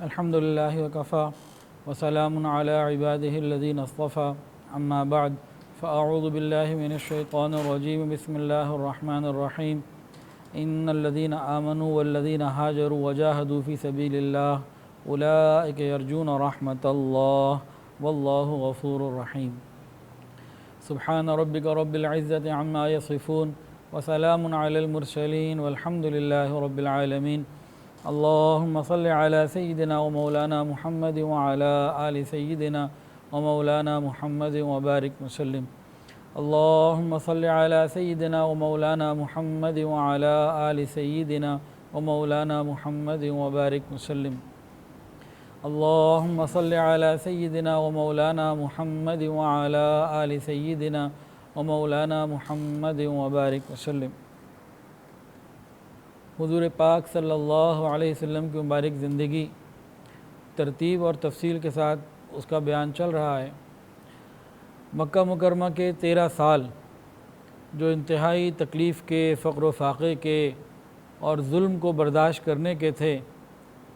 الحمد لله وكفى وسلام على عباده الذين اصطفى أما بعد فأعوذ بالله من الشيطان الرجيم بسم الله الرحمن الرحيم إن الذين آمنوا والذين هاجروا وجاهدوا في سبيل الله أولئك يرجون رحمة الله والله غفور رحيم سبحان ربك رب العزة عما يصفون وسلام على المرسلين والحمد لله رب العالمين اللهم صل على سيدنا ومولانا محمد وعلى آل سيدنا ومولانا محمد وبارك وسلم اللهم صل على سيدنا ومولانا محمد وعلى آل سيدنا ومولانا محمد وبارك وسلم اللهم صل على سيدنا ومولانا محمد وعلى آل سيدنا ومولانا محمد وبارك وسلم حضور پاک صلی اللہ علیہ وسلم کی مبارک زندگی ترتیب اور تفصیل کے ساتھ اس کا بیان چل رہا ہے۔ مکہ مکرمہ کے 13 سال جو انتہائی تکلیف کے، فقر و فاقے کے اور ظلم کو برداشت کرنے کے تھے،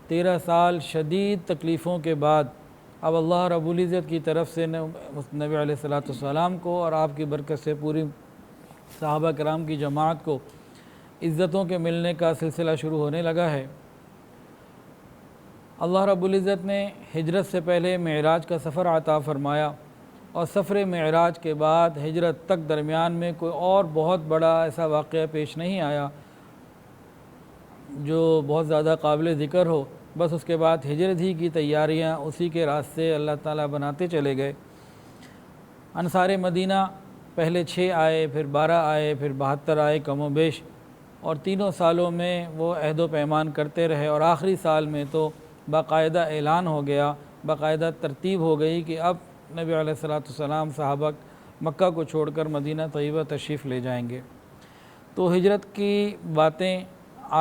13 سال شدید تکلیفوں کے بعد اب اللہ رب العزت کی طرف سے نبی علیہ السلام کو اور آپ کی برکت سے پوری صحابہ کرام کی جماعت کو عزتوں کے ملنے کا سلسلہ شروع ہونے لگا ہے۔ اللہ رب العزت نے ہجرت سے پہلے معراج کا سفر عطا فرمایا اور سفر معراج کے بعد ہجرت تک درمیان میں کوئی اور بہت بڑا ایسا واقعہ پیش نہیں آیا جو بہت زیادہ قابل ذکر ہو۔ بس اس کے بعد ہجرت ہی کی تیاریاں، اسی کے راستے اللہ تعالیٰ بناتے چلے گئے۔ انصار مدینہ پہلے 6 آئے، پھر 12 آئے، پھر 72 آئے کم و بیش، اور تینوں سالوں میں وہ عہد و پیمان کرتے رہے، اور آخری سال میں تو باقاعدہ اعلان ہو گیا، باقاعدہ ترتیب ہو گئی کہ اب نبی علیہ السلام صحابہ مکہ کو چھوڑ کر مدینہ طیبہ تشریف لے جائیں گے۔ تو ہجرت کی باتیں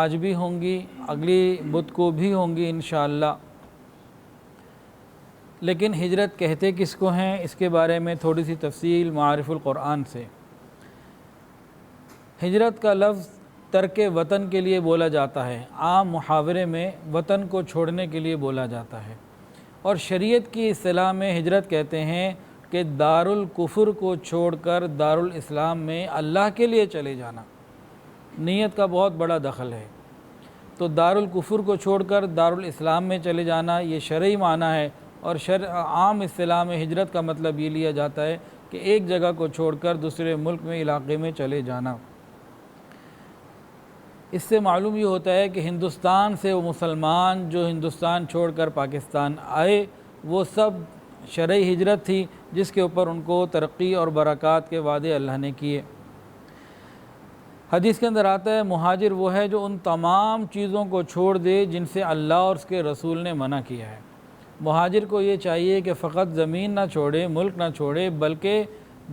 آج بھی ہوں گی، اگلی بدھ کو بھی ہوں گی انشاءاللہ۔ لیکن ہجرت کہتے کس کو ہیں، اس کے بارے میں تھوڑی سی تفصیل معارف القرآن سے۔ ہجرت کا لفظ ترک وطن کے لیے بولا جاتا ہے، عام محاورے میں وطن کو چھوڑنے کے لیے بولا جاتا ہے، اور شریعت کی اصطلاح میں ہجرت کہتے ہیں کہ دارالکفر کو چھوڑ کر دارالاسلام میں اللہ کے لیے چلے جانا۔ نیت کا بہت بڑا دخل ہے۔ تو دارالکفر کو چھوڑ کر دارالاسلام میں چلے جانا یہ شرعی معنی ہے، اور عام اصطلاح میں ہجرت کا مطلب یہ لیا جاتا ہے کہ ایک جگہ کو چھوڑ کر دوسرے ملک میں، علاقے میں چلے جانا۔ اس سے معلوم یہ ہوتا ہے کہ ہندوستان سے وہ مسلمان جو ہندوستان چھوڑ کر پاکستان آئے، وہ سب شرعی ہجرت تھی جس کے اوپر ان کو ترقی اور برکات کے وعدے اللہ نے کیے۔ حدیث کے اندر آتا ہے مہاجر وہ ہے جو ان تمام چیزوں کو چھوڑ دے جن سے اللہ اور اس کے رسول نے منع کیا ہے۔ مہاجر کو یہ چاہیے کہ فقط زمین نہ چھوڑے، ملک نہ چھوڑے، بلکہ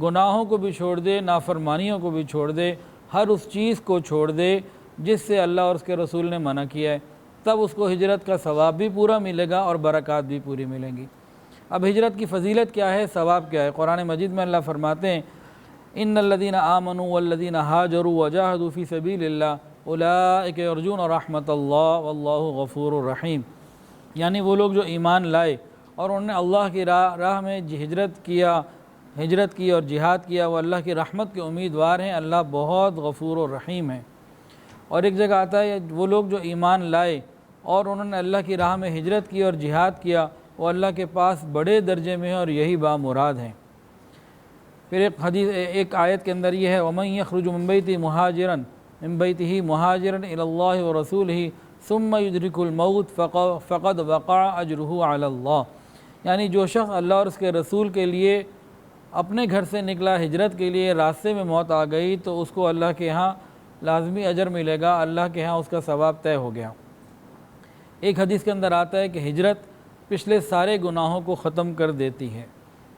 گناہوں کو بھی چھوڑ دے، نافرمانیوں کو بھی چھوڑ دے، ہر اس چیز کو چھوڑ دے جس سے اللہ اور اس کے رسول نے منع کیا ہے، تب اس کو ہجرت کا ثواب بھی پورا ملے گا اور برکات بھی پوری ملیں گی۔ اب ہجرت کی فضیلت کیا ہے، ثواب کیا ہے؟ قرآن مجید میں اللہ فرماتے ہیں ان الذین آمنوا والذین ہاجروا وجاہدوا فی سبیل اللہ اولئک یرجون رحمت اللہ واللہ غفور الرحیم، یعنی وہ لوگ جو ایمان لائے اور انہوں نے اللہ کی راہ میں ہجرت کی اور جہاد کیا، وہ اللہ کی رحمت کے امیدوار ہیں، اللہ بہت غفور و رحیم ہے۔ اور ایک جگہ آتا ہے وہ لوگ جو ایمان لائے اور انہوں نے اللہ کی راہ میں ہجرت کی اور جہاد کیا، وہ اللہ کے پاس بڑے درجے میں ہیں اور یہی بامراد ہیں۔ پھر ایک آیت کے اندر یہ ہے وَمَن يَخْرُجُ مِن بَيْتِهِ مُهَاجِرًا إِلَى اللَّهِ وَرَسُولِهِ ثُمَّ يُدْرِكُ الْمَوْتَ فَقَدْ وَقَعَ أَجْرُهُ عَلَى اللَّهِ، یعنی جو شخص اللہ اور اس کے رسول کے لیے اپنے گھر سے نکلا، ہجرت کے لیے راستے میں موت آ گئی، تو اس کو اللہ کے ہاں لازمی اجر ملے گا، اللہ کے ہاں اس کا ثواب طے ہو گیا۔ ایک حدیث کے اندر آتا ہے کہ ہجرت پچھلے سارے گناہوں کو ختم کر دیتی ہے۔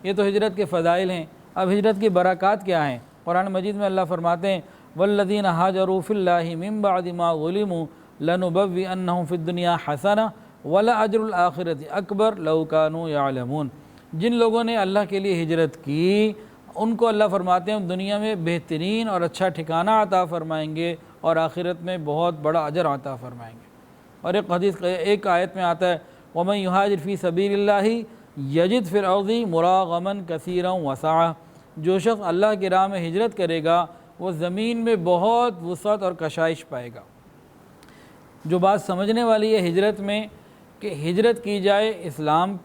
یہ تو ہجرت کے فضائل ہیں۔ اب ہجرت کی برکات کیا ہیں؟ قرآن مجید میں اللہ فرماتے ہیں والذین ہاجروا فی اللہ من بعد ما ظلموا لنبوئنہم فی الدنیا حسنہ ولأجر الآخرۃ اکبر لو کانوا یعلمون، جن لوگوں نے اللہ کے لیے ہجرت کی ان کو اللہ فرماتے ہیں دنیا میں بہترین اور اچھا ٹھکانہ عطا فرمائیں گے اور آخرت میں بہت بڑا اجر عطا فرمائیں گے۔ اور ایک آیت میں آتا ہے ومن یہاجر فی سبیل اللہ یجد فی الارض مراغما کثیرا وسعا، جو شخص اللہ کی راہ میں ہجرت کرے گا وہ زمین میں بہت وسعت اور کشائش پائے گا۔ جو بات سمجھنے والی ہے ہجرت میں، کہ ہجرت کی جائے اسلام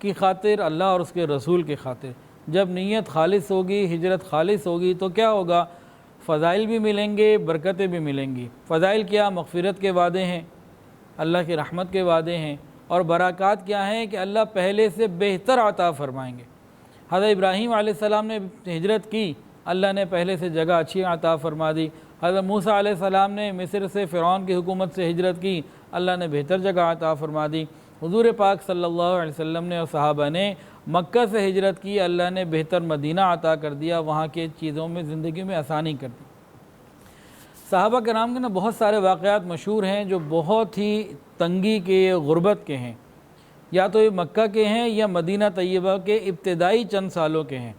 کی خاطر، اللہ اور اس کے رسول کی خاطر۔ جب نیت خالص ہوگی، ہجرت خالص ہوگی تو کیا ہوگا؟ فضائل بھی ملیں گے، برکتیں بھی ملیں گی۔ فضائل کیا؟ مغفرت کے وعدے ہیں، اللہ کی رحمت کے وعدے ہیں، اور برکات کیا ہیں کہ اللہ پہلے سے بہتر عطا فرمائیں گے۔ حضرت ابراہیم علیہ السلام نے ہجرت کی، اللہ نے پہلے سے جگہ اچھی عطا فرما دی۔ حضرت موسیٰ علیہ السلام نے مصر سے فرعون کی حکومت سے ہجرت کی، اللہ نے بہتر جگہ عطا فرما دی۔ حضور پاک صلی اللہ علیہ وسلم نے اور صحابہ نے مکہ سے ہجرت کی، اللہ نے بہتر مدینہ عطا کر دیا، وہاں کے چیزوں میں زندگی میں آسانی کر دی۔ صحابہ کرام کے بہت سارے واقعات مشہور ہیں جو بہت ہی تنگی کے، غربت کے ہیں، یا تو یہ مکہ کے ہیں یا مدینہ طیبہ کے ابتدائی چند سالوں کے ہیں۔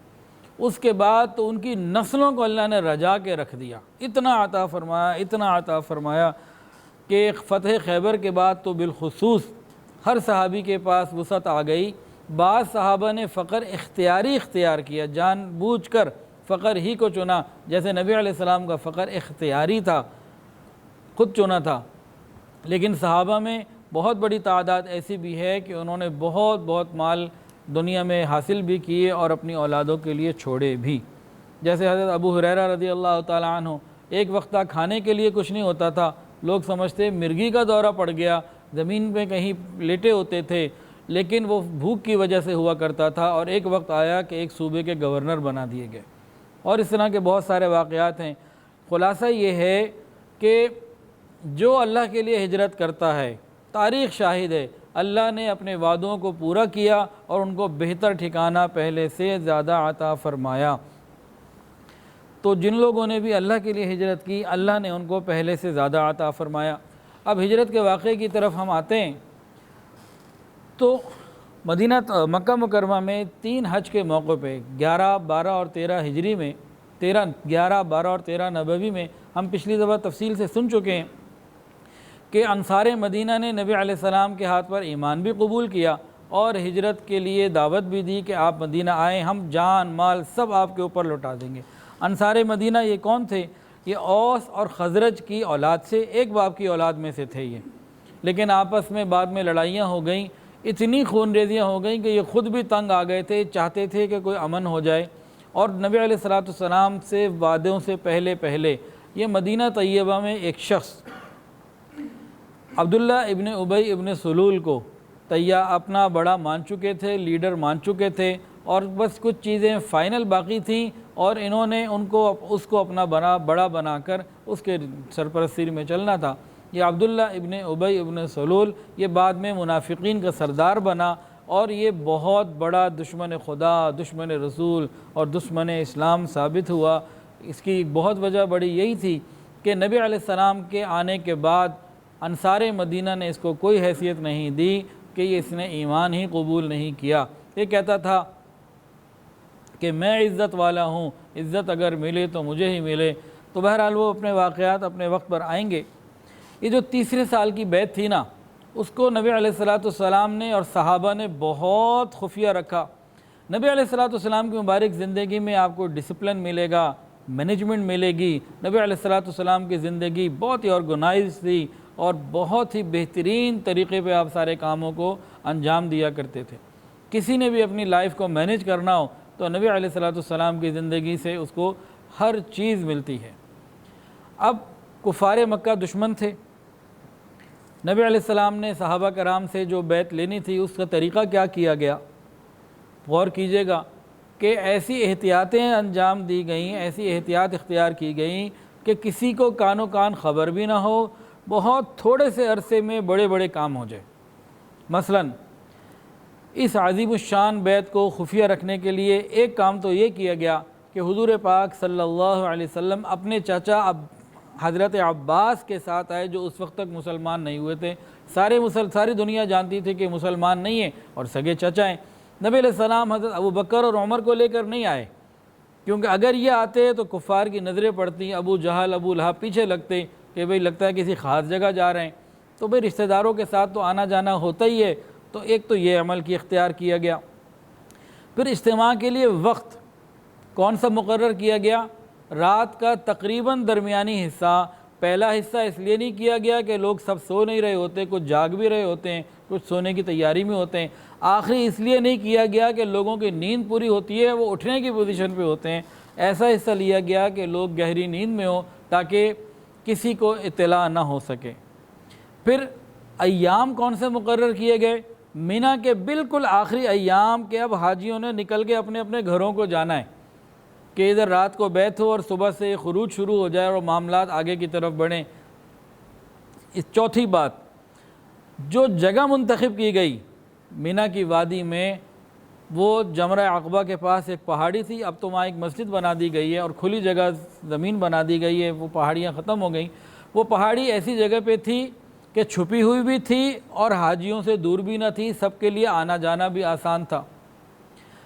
اس کے بعد تو ان کی نسلوں کو اللہ نے رجا کے رکھ دیا، اتنا عطا فرمایا، اتنا عطا فرمایا کہ فتح خیبر کے بعد تو بالخصوص ہر صحابی کے پاس وسعت آ گئی۔ بعض صحابہ نے فقر اختیاری اختیار کیا، جان بوجھ کر فقر ہی کو چنا، جیسے نبی علیہ السلام کا فقر اختیاری تھا، خود چنا تھا۔ لیکن صحابہ میں بہت بڑی تعداد ایسی بھی ہے کہ انہوں نے بہت بہت مال دنیا میں حاصل بھی کیے اور اپنی اولادوں کے لیے چھوڑے بھی، جیسے حضرت ابو ہریرہ رضی اللہ تعالیٰ عنہ، ایک وقت کھانے کے لیے کچھ نہیں ہوتا تھا، لوگ سمجھتے مرغی کا دورہ پڑ گیا، زمین پہ کہیں لیٹے ہوتے تھے، لیکن وہ بھوک کی وجہ سے ہوا کرتا تھا، اور ایک وقت آیا کہ ایک صوبے کے گورنر بنا دیے گئے، اور اس طرح کے بہت سارے واقعات ہیں۔ خلاصہ یہ ہے کہ جو اللہ کے لیے ہجرت کرتا ہے، تاریخ شاہد ہے، اللہ نے اپنے وعدوں کو پورا کیا اور ان کو بہتر ٹھکانہ پہلے سے زیادہ عطا فرمایا۔ تو جن لوگوں نے بھی اللہ کے لیے ہجرت کی، اللہ نے ان کو پہلے سے زیادہ عطا فرمایا۔ اب ہجرت کے واقعے کی طرف ہم آتے ہیں تو مکہ مکرمہ میں 3 حج کے موقع پہ 11، 12 اور 13 ہجری میں، 11، 12 اور 13 نبوی میں ہم پچھلی دفعہ تفصیل سے سن چکے ہیں کہ انصار مدینہ نے نبی علیہ السلام کے ہاتھ پر ایمان بھی قبول کیا اور ہجرت کے لیے دعوت بھی دی کہ آپ مدینہ آئیں، ہم جان مال سب آپ کے اوپر لوٹا دیں گے۔ انصار مدینہ یہ کون تھے؟ یہ اوس اور خزرج کی اولاد سے، ایک باپ کی اولاد میں سے تھے یہ، لیکن آپس میں بعد میں لڑائیاں ہو گئیں، اتنی خون ریزیاں ہو گئیں کہ یہ خود بھی تنگ آ گئے تھے، چاہتے تھے کہ کوئی امن ہو جائے، اور نبی علیہ السلام سے وعدوں سے پہلے یہ مدینہ طیبہ میں ایک شخص عبداللہ ابن ابی ابن سلول کو اپنا بڑا مان چکے تھے، لیڈر مان چکے تھے، اور بس کچھ چیزیں فائنل باقی تھیں، اور انہوں نے اس کو اپنا بڑا بنا کر اس کے سرپرستی میں چلنا تھا۔ یہ عبداللہ ابن ابی ابن سلول یہ بعد میں منافقین کا سردار بنا، اور یہ بہت بڑا دشمن خدا، دشمن رسول اور دشمن اسلام ثابت ہوا۔ اس کی بہت وجہ بڑی یہی تھی کہ نبی علیہ السلام کے آنے کے بعد انصار مدینہ نے اس کو کوئی حیثیت نہیں دی کہ اس نے ایمان ہی قبول نہیں کیا۔ یہ کہتا تھا کہ میں عزت والا ہوں، عزت اگر ملے تو مجھے ہی ملے۔ تو بہرحال وہ اپنے واقعات اپنے وقت پر آئیں گے۔ یہ جو تیسرے سال کی بیعت تھی نا، اس کو نبی علیہ السلام نے اور صحابہ نے بہت خفیہ رکھا۔ نبی علیہ السلام کی مبارک زندگی میں آپ کو ڈسپلن ملے گا، مینجمنٹ ملے گی۔ نبی علیہ السلام کی زندگی بہت ہی آرگنائز تھی اور بہت ہی بہترین طریقے پہ آپ سارے کاموں کو انجام دیا کرتے تھے۔ کسی نے بھی اپنی لائف کو مینیج کرنا ہو تو نبی علیہ السلام کی زندگی سے اس کو ہر چیز ملتی ہے۔ اب کفار مکہ دشمن تھے، نبی علیہ السلام نے صحابہ کرام سے جو بیعت لینی تھی اس کا طریقہ کیا کیا گیا؟ غور کیجئے گا کہ ایسی احتیاطیں انجام دی گئیں، ایسی احتیاط اختیار کی گئیں کہ کسی کو کان و کان خبر بھی نہ ہو، بہت تھوڑے سے عرصے میں بڑے بڑے کام ہو جائے۔ مثلا اس عظیم الشان بیعت کو خفیہ رکھنے کے لیے ایک کام تو یہ کیا گیا کہ حضور پاک صلی اللہ علیہ وسلم اپنے چچا حضرت عباس کے ساتھ آئے، جو اس وقت تک مسلمان نہیں ہوئے تھے۔ ساری دنیا جانتی تھی کہ مسلمان نہیں ہیں اور سگے چچا ہیں۔ نبی علیہ السلام حضرت ابو بکر اور عمر کو لے کر نہیں آئے، کیونکہ اگر یہ آتے تو کفار کی نظریں پڑتی، ابو جہل ابو لہب پیچھے لگتے کہ بھئی لگتا ہے کسی خاص جگہ جا رہے ہیں، تو بھئی رشتہ داروں کے ساتھ تو آنا جانا ہوتا ہی ہے، تو ایک تو یہ عمل کی اختیار کیا گیا۔ پھر اجتماع کے لیے وقت کون سا مقرر کیا گیا؟ رات کا تقریباً درمیانی حصہ۔ پہلا حصہ اس لیے نہیں کیا گیا کہ لوگ سب سو نہیں رہے ہوتے، کچھ جاگ بھی رہے ہوتے ہیں، کچھ سونے کی تیاری میں ہوتے ہیں۔ آخری اس لیے نہیں کیا گیا کہ لوگوں کی نیند پوری ہوتی ہے، وہ اٹھنے کی پوزیشن پہ ہوتے ہیں۔ ایسا حصہ لیا گیا کہ لوگ گہری نیند میں ہوں تاکہ کسی کو اطلاع نہ ہو سکے۔ پھر ایام کون سے مقرر کیے گئے؟ مینا کے بالکل آخری ایام کے اب حاجیوں نے نکل کے اپنے اپنے گھروں کو جانا ہے کہ ادھر رات کو بیت ہو اور صبح سے خروج شروع ہو جائے اور معاملات آگے کی طرف بڑھیں۔ اس چوتھی بات، جو جگہ منتخب کی گئی مینا کی وادی میں، وہ جمرہ عقبہ کے پاس ایک پہاڑی تھی، اب تو وہاں ایک مسجد بنا دی گئی ہے اور کھلی جگہ زمین بنا دی گئی ہے، وہ پہاڑیاں ختم ہو گئیں۔ وہ پہاڑی ایسی جگہ پہ تھی کہ چھپی ہوئی بھی تھی اور حاجیوں سے دور بھی نہ تھی، سب کے لیے آنا جانا بھی آسان تھا۔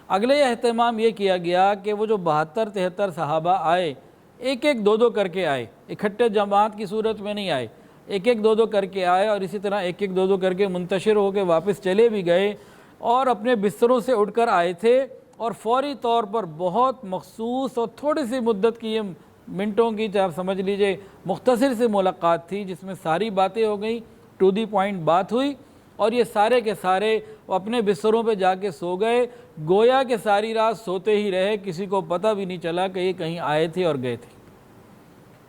اگلے اہتمام یہ کیا گیا کہ وہ جو 72-73 صحابہ آئے، ایک ایک دو دو کر کے آئے، اکٹھے جماعت کی صورت میں نہیں آئے، ایک ایک دو دو کر کے آئے اور اسی طرح ایک ایک دو دو کر کے منتشر ہو کے واپس چلے بھی گئے اور اپنے بستروں سے اٹھ کر آئے تھے، اور فوری طور پر بہت مخصوص اور تھوڑی سی مدت کی، یہ منٹوں کی آپ سمجھ لیجئے مختصر سی ملاقات تھی جس میں ساری باتیں ہو گئیں، ٹو دی پوائنٹ بات ہوئی، اور یہ سارے کے سارے اپنے بستروں پہ جا کے سو گئے، گویا کہ ساری رات سوتے ہی رہے، کسی کو پتہ بھی نہیں چلا کہ یہ کہیں آئے تھے اور گئے تھے۔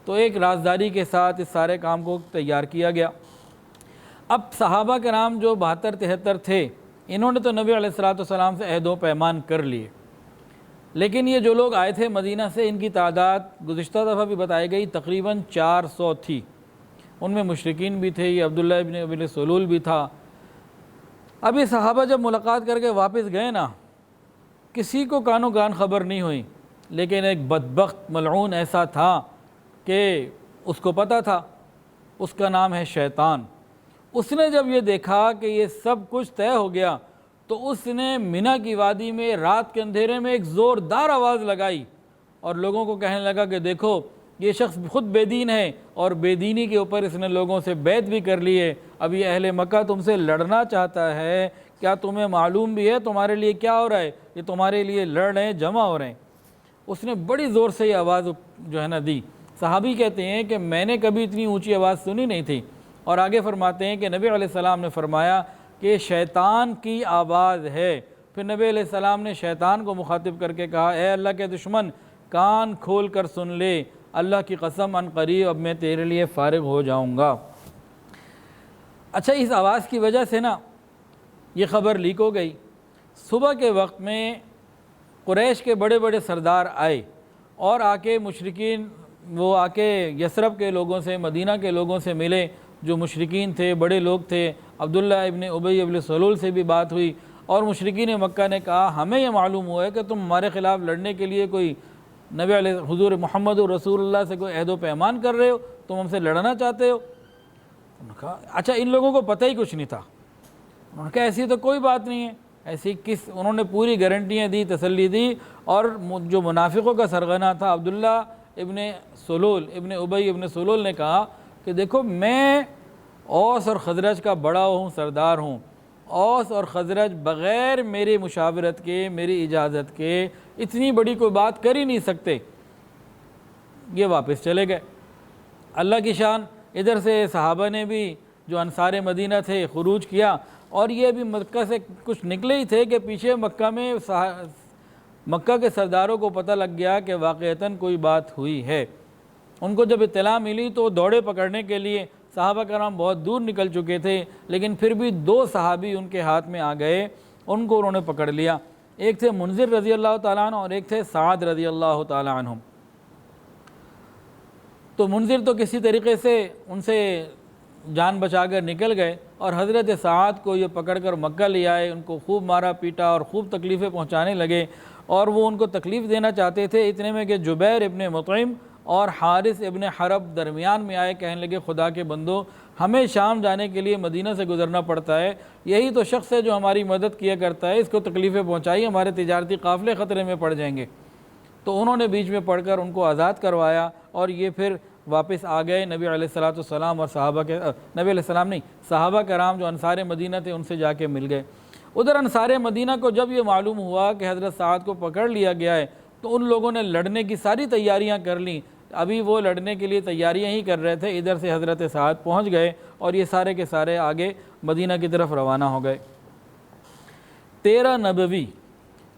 تو ایک رازداری کے ساتھ اس سارے کام کو تیار کیا گیا۔ اب صحابہ کرام جو 72-73 تھے، انہوں نے تو نبی علیہ السلام سے عہد و پیمان کر لیے، لیکن یہ جو لوگ آئے تھے مدینہ سے، ان کی تعداد گزشتہ دفعہ بھی بتائی گئی تقریباً 400 تھی۔ ان میں مشرکین بھی تھے، یہ عبداللہ ابن ابی سلول بھی تھا۔ اب یہ صحابہ جب ملاقات کر کے واپس گئے نا، کسی کو کانوں کان خبر نہیں ہوئی، لیکن ایک بدبخت ملعون ایسا تھا کہ اس کو پتہ تھا، اس کا نام ہے شیطان۔ اس نے جب یہ دیکھا کہ یہ سب کچھ طے ہو گیا تو اس نے مینا کی وادی میں رات کے اندھیرے میں ایک زوردار آواز لگائی اور لوگوں کو کہنے لگا کہ دیکھو یہ شخص خود بے دین ہے اور بے دینی کے اوپر اس نے لوگوں سے بیعت بھی کر لی ہے، اب یہ اہل مکہ تم سے لڑنا چاہتا ہے، کیا تمہیں معلوم بھی ہے تمہارے لیے کیا ہو رہا ہے؟ یہ تمہارے لیے لڑ رہے ہیں، جمع ہو رہے ہیں۔ اس نے بڑی زور سے یہ آواز جو ہے نا دی۔ صحابی کہتے ہیں کہ میں نے کبھی اتنی اونچی آواز سنی نہیں تھی، اور آگے فرماتے ہیں کہ نبی علیہ السلام نے فرمایا کہ شیطان کی آواز ہے۔ پھر نبی علیہ السلام نے شیطان کو مخاطب کر کے کہا، اے اللہ کے دشمن، کان کھول کر سن لے، اللہ کی قسم ان قریب اب میں تیرے لیے فارغ ہو جاؤں گا۔ اچھا، اس آواز کی وجہ سے نا یہ خبر لیک ہو گئی۔ صبح کے وقت میں قریش کے بڑے بڑے سردار آئے اور آ کے مشرکین، وہ آ کے یثرب کے لوگوں سے، مدینہ کے لوگوں سے ملے جو مشرکین تھے، بڑے لوگ تھے۔ عبداللہ ابن ابی ابن سلول سے بھی بات ہوئی، اور مشرکین مکہ نے کہا ہمیں یہ معلوم ہوا ہے کہ تم ہمارے خلاف لڑنے کے لیے کوئی نبی علیہ حضور محمد رسول اللہ سے کوئی عہد و پیمان کر رہے ہو، تم ہم سے لڑنا چاہتے ہو۔ انہوں نے کہا اچھا، ان لوگوں کو پتہ ہی کچھ نہیں تھا۔ انہوں نے کہا ایسی تو کوئی بات نہیں ہے، ایسی کس؟ انہوں نے پوری گارنٹیاں دی، تسلی دی، اور جو منافقوں کا سرغنہ تھا عبداللہ ابن سلول ابن ابی ابن سلول نے کہا کہ دیکھو میں اوس اور خزرج کا بڑا ہوں، سردار ہوں، اوس اور خزرج بغیر میری مشاورت کے، میری اجازت کے اتنی بڑی کوئی بات کر ہی نہیں سکتے۔ یہ واپس چلے گئے۔ اللہ کی شان، ادھر سے صحابہ نے بھی جو انصار مدینہ تھے خروج کیا، اور یہ بھی مکہ سے کچھ نکلے ہی تھے کہ پیچھے مکہ میں مکہ کے سرداروں کو پتہ لگ گیا کہ واقعتاً کوئی بات ہوئی ہے۔ ان کو جب اطلاع ملی تو دوڑے پکڑنے کے لیے، صحابہ کرام بہت دور نکل چکے تھے، لیکن پھر بھی 2 صحابی ان کے ہاتھ میں آ گئے، ان کو انہوں نے پکڑ لیا۔ ایک تھے منذر رضی اللہ تعالیٰ عنہ اور ایک تھے سعد رضی اللہ تعالیٰ عنہ۔ تو منذر تو کسی طریقے سے ان سے جان بچا کر نکل گئے، اور حضرت سعد کو یہ پکڑ کر مکہ لے آئے، ان کو خوب مارا پیٹا اور خوب تکلیفیں پہنچانے لگے، اور وہ ان کو تکلیف دینا چاہتے تھے۔ اتنے میں کہ جبیر ابن مطعم اور حارث ابن حرب درمیان میں آئے، کہنے لگے خدا کے بندو، ہمیں شام جانے کے لیے مدینہ سے گزرنا پڑتا ہے، یہی تو شخص ہے جو ہماری مدد کیا کرتا ہے، اس کو تکلیفیں پہنچائی، ہمارے تجارتی قافلے خطرے میں پڑ جائیں گے۔ تو انہوں نے بیچ میں پڑھ کر ان کو آزاد کروایا، اور یہ پھر واپس آ گئے نبی علیہ الصلوۃ والسلام اور نبی علیہ السلام نہیں، صحابہ کرام جو انصار مدینہ تھے ان سے جا کے مل گئے۔ ادھر انصار مدینہ کو جب یہ معلوم ہوا کہ حضرت سعد کو پکڑ لیا گیا ہے تو ان لوگوں نے لڑنے کی ساری تیاریاں کر لیں۔ ابھی وہ لڑنے کے لیے تیاریاں ہی کر رہے تھے، ادھر سے حضرت سعد پہنچ گئے اور یہ سارے کے سارے آگے مدینہ کی طرف روانہ ہو گئے۔ 13 نبوی،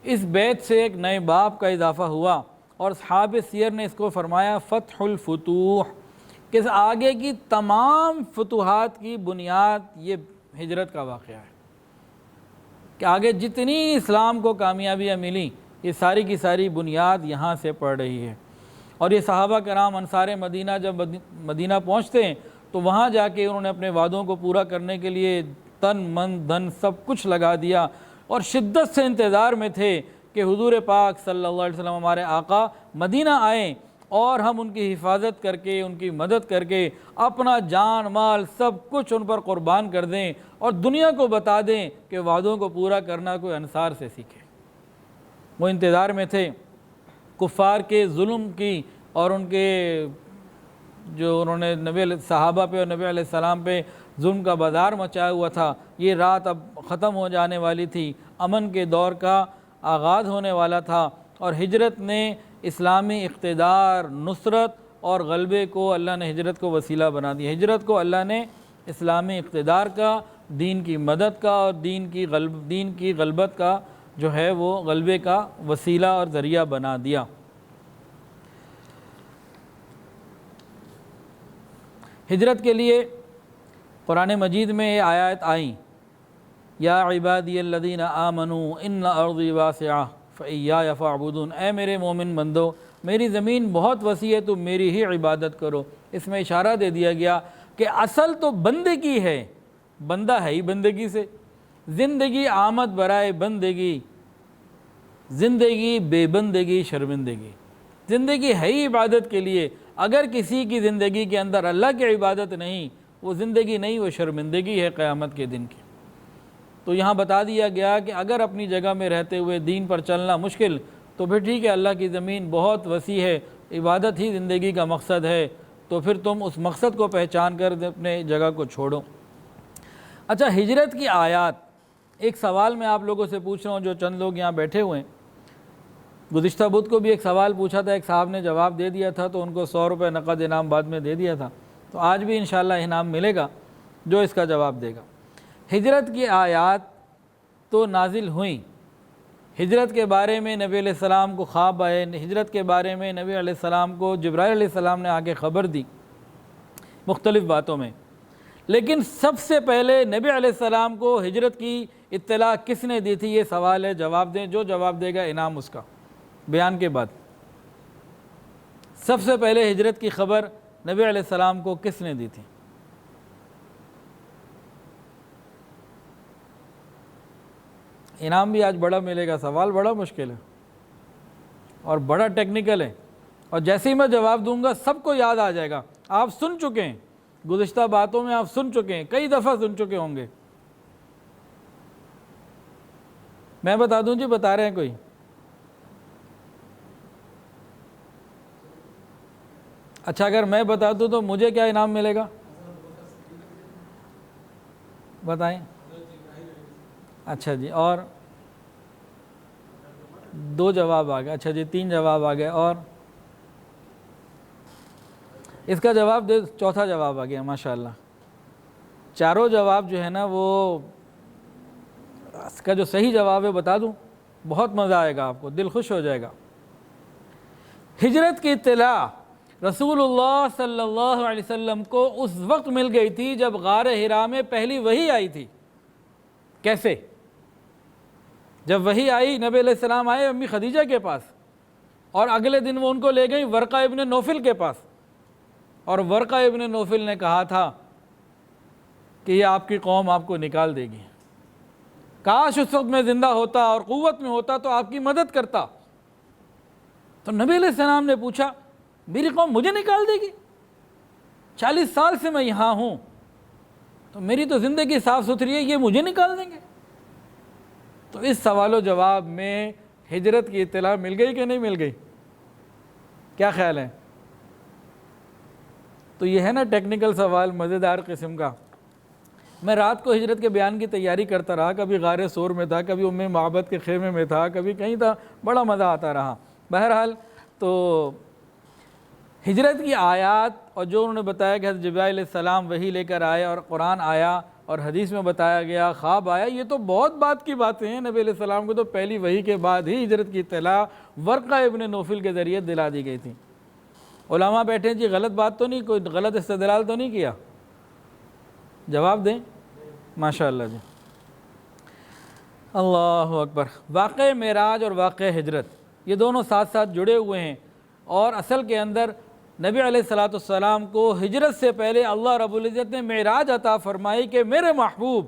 اس بیت سے ایک نئے باب کا اضافہ ہوا اور اصحاب سیر نے اس کو فرمایا فتح الفتوح، کہ آگے کی تمام فتوحات کی بنیاد یہ ہجرت کا واقعہ ہے، کہ آگے جتنی اسلام کو کامیابیاں ملی یہ ساری کی ساری بنیاد یہاں سے پڑ رہی ہے۔ اور یہ صحابہ کرام انصار مدینہ جب مدینہ پہنچتے ہیں تو وہاں جا کے انہوں نے اپنے وعدوں کو پورا کرنے کے لیے تن من دھن سب کچھ لگا دیا اور شدت سے انتظار میں تھے کہ حضور پاک صلی اللہ علیہ وسلم ہمارے آقا مدینہ آئیں اور ہم ان کی حفاظت کر کے ان کی مدد کر کے اپنا جان مال سب کچھ ان پر قربان کر دیں اور دنیا کو بتا دیں کہ وعدوں کو پورا کرنا کوئی انصار سے سیکھے۔ وہ انتظار میں تھے، کفار کے ظلم کی اور ان کے جو انہوں نے صحابہ پہ اور نبی علیہ السلام پہ ظلم کا بازار مچایا ہوا تھا، یہ رات اب ختم ہو جانے والی تھی، امن کے دور کا آغاز ہونے والا تھا اور ہجرت نے اسلامی اقتدار، نصرت اور غلبے کو اللہ نے ہجرت کو وسیلہ بنا دیا۔ ہجرت کو اللہ نے اسلامی اقتدار کا، دین کی مدد کا اور دین کی غلبت کا جو ہے وہ غلبے کا وسیلہ اور ذریعہ بنا دیا۔ ہجرت کے لیے قرآن مجید میں یہ آیات آئیں، یا عبادی الذین آمنوا ان ارضی واسعہ فإیایا فاعبدون، اے میرے مومن بندو میری زمین بہت وسیع ہے، تم میری ہی عبادت کرو۔ اس میں اشارہ دے دیا گیا کہ اصل تو بندگی ہے، بندہ ہے ہی بندگی سے، زندگی آمد برائے بندگی، زندگی بے بندگی شرمندگی، زندگی ہے ہی عبادت کے لیے۔ اگر کسی کی زندگی کے اندر اللہ کی عبادت نہیں، وہ زندگی نہیں، وہ شرمندگی ہے قیامت کے دن کی۔ تو یہاں بتا دیا گیا کہ اگر اپنی جگہ میں رہتے ہوئے دین پر چلنا مشکل، تو پھر ٹھیک ہے، اللہ کی زمین بہت وسیع ہے، عبادت ہی زندگی کا مقصد ہے، تو پھر تم اس مقصد کو پہچان کر اپنے جگہ کو چھوڑو۔ اچھا، ہجرت کی آیات، ایک سوال میں آپ لوگوں سے پوچھ رہا ہوں جو چند لوگ یہاں بیٹھے ہوئے ہیں۔ گزشتہ بدھ کو بھی ایک سوال پوچھا تھا، ایک صاحب نے جواب دے دیا تھا تو ان کو 100 روپے نقد انعام بعد میں دے دیا تھا، تو آج بھی انشاءاللہ انعام ملے گا جو اس کا جواب دے گا۔ ہجرت کی آیات تو نازل ہوئیں، ہجرت کے بارے میں نبی علیہ السلام کو خواب آئے، ہجرت کے بارے میں نبی علیہ السلام کو جبرائیل علیہ السلام نے آگے خبر دی مختلف باتوں میں، لیکن سب سے پہلے نبی علیہ السلام کو ہجرت کی اطلاع کس نے دی تھی؟ یہ سوال ہے، جواب دیں، جو جواب دے گا انعام اس کا بیان کے بعد۔ سب سے پہلے ہجرت کی خبر نبی علیہ السلام کو کس نے دی تھی؟ انعام بھی آج بڑا ملے گا، سوال بڑا مشکل ہے اور بڑا ٹیکنیکل ہے، اور جیسے ہی میں جواب دوں گا سب کو یاد آ جائے گا۔ آپ سن چکے ہیں، گزشتہ باتوں میں آپ سن چکے ہیں، کئی دفعہ سن چکے ہوں گے۔ میں بتا دوں جی، بتا رہے ہیں کوئی؟ اچھا، اگر میں بتا دوں تو مجھے کیا انعام ملے گا؟ بتائیں۔ اچھا جی، اور 2 جواب آ گئے، اچھا جی 3 جواب آ گئے، اور اس کا جواب دے، 4تھا جواب آ گیا ماشاءاللہ۔ چاروں جواب جو ہے نا، وہ اس کا جو صحیح جواب ہے بتا دوں، بہت مزہ آئے گا آپ کو، دل خوش ہو جائے گا۔ ہجرت کی اطلاع رسول اللہ صلی اللہ علیہ وسلم کو اس وقت مل گئی تھی جب غار حرا میں پہلی وحی آئی تھی۔ کیسے؟ جب وحی آئی، نبی علیہ السلام آئے امی خدیجہ کے پاس، اور اگلے دن وہ ان کو لے گئی ورقہ ابن نوفل کے پاس، اور ورقہ ابن نوفل نے کہا تھا کہ یہ آپ کی قوم آپ کو نکال دے گی، کاش اس وقت میں زندہ ہوتا اور قوت میں ہوتا تو آپ کی مدد کرتا۔ تو نبی علیہ السلام نے پوچھا، میری قوم مجھے نکال دے گی؟ 40 سال سے میں یہاں ہوں، تو میری تو زندگی صاف ستھری ہے، یہ مجھے نکال دیں گے؟ تو اس سوال و جواب میں ہجرت کی اطلاع مل گئی کہ نہیں مل گئی؟ کیا خیال ہے؟ تو یہ ہے نا ٹیکنیکل سوال مزیدار قسم کا۔ میں رات کو ہجرت کے بیان کی تیاری کرتا رہا، کبھی غار سور میں تھا، کبھی ام معبد کے خیمے میں تھا، کبھی کہیں تھا، بڑا مزہ آتا رہا۔ بہرحال تو ہجرت کی آیات اور جو انہوں نے بتایا کہ حضرت جبرائیل علیہ السلام وحی لے کر آئے اور قرآن آیا اور حدیث میں بتایا گیا، خواب آیا، یہ تو بہت بات کی باتیں ہیں۔ نبی علیہ السلام کو تو پہلی وحی کے بعد ہی ہجرت کی اطلاع ورقہ ابن نوفل کے ذریعے دلا دی گئی تھی۔ علماء بیٹھے جی غلط بات تو نہیں، کوئی غلط استدلال تو نہیں کیا؟ جواب دیں۔ ماشاءاللہ جی، اللہ اکبر۔ واقع معراج اور واقع ہجرت یہ دونوں ساتھ ساتھ جڑے ہوئے ہیں، اور اصل کے اندر نبی علیہ السلام کو ہجرت سے پہلے اللہ رب العزت نے معراج عطا فرمائی کہ میرے محبوب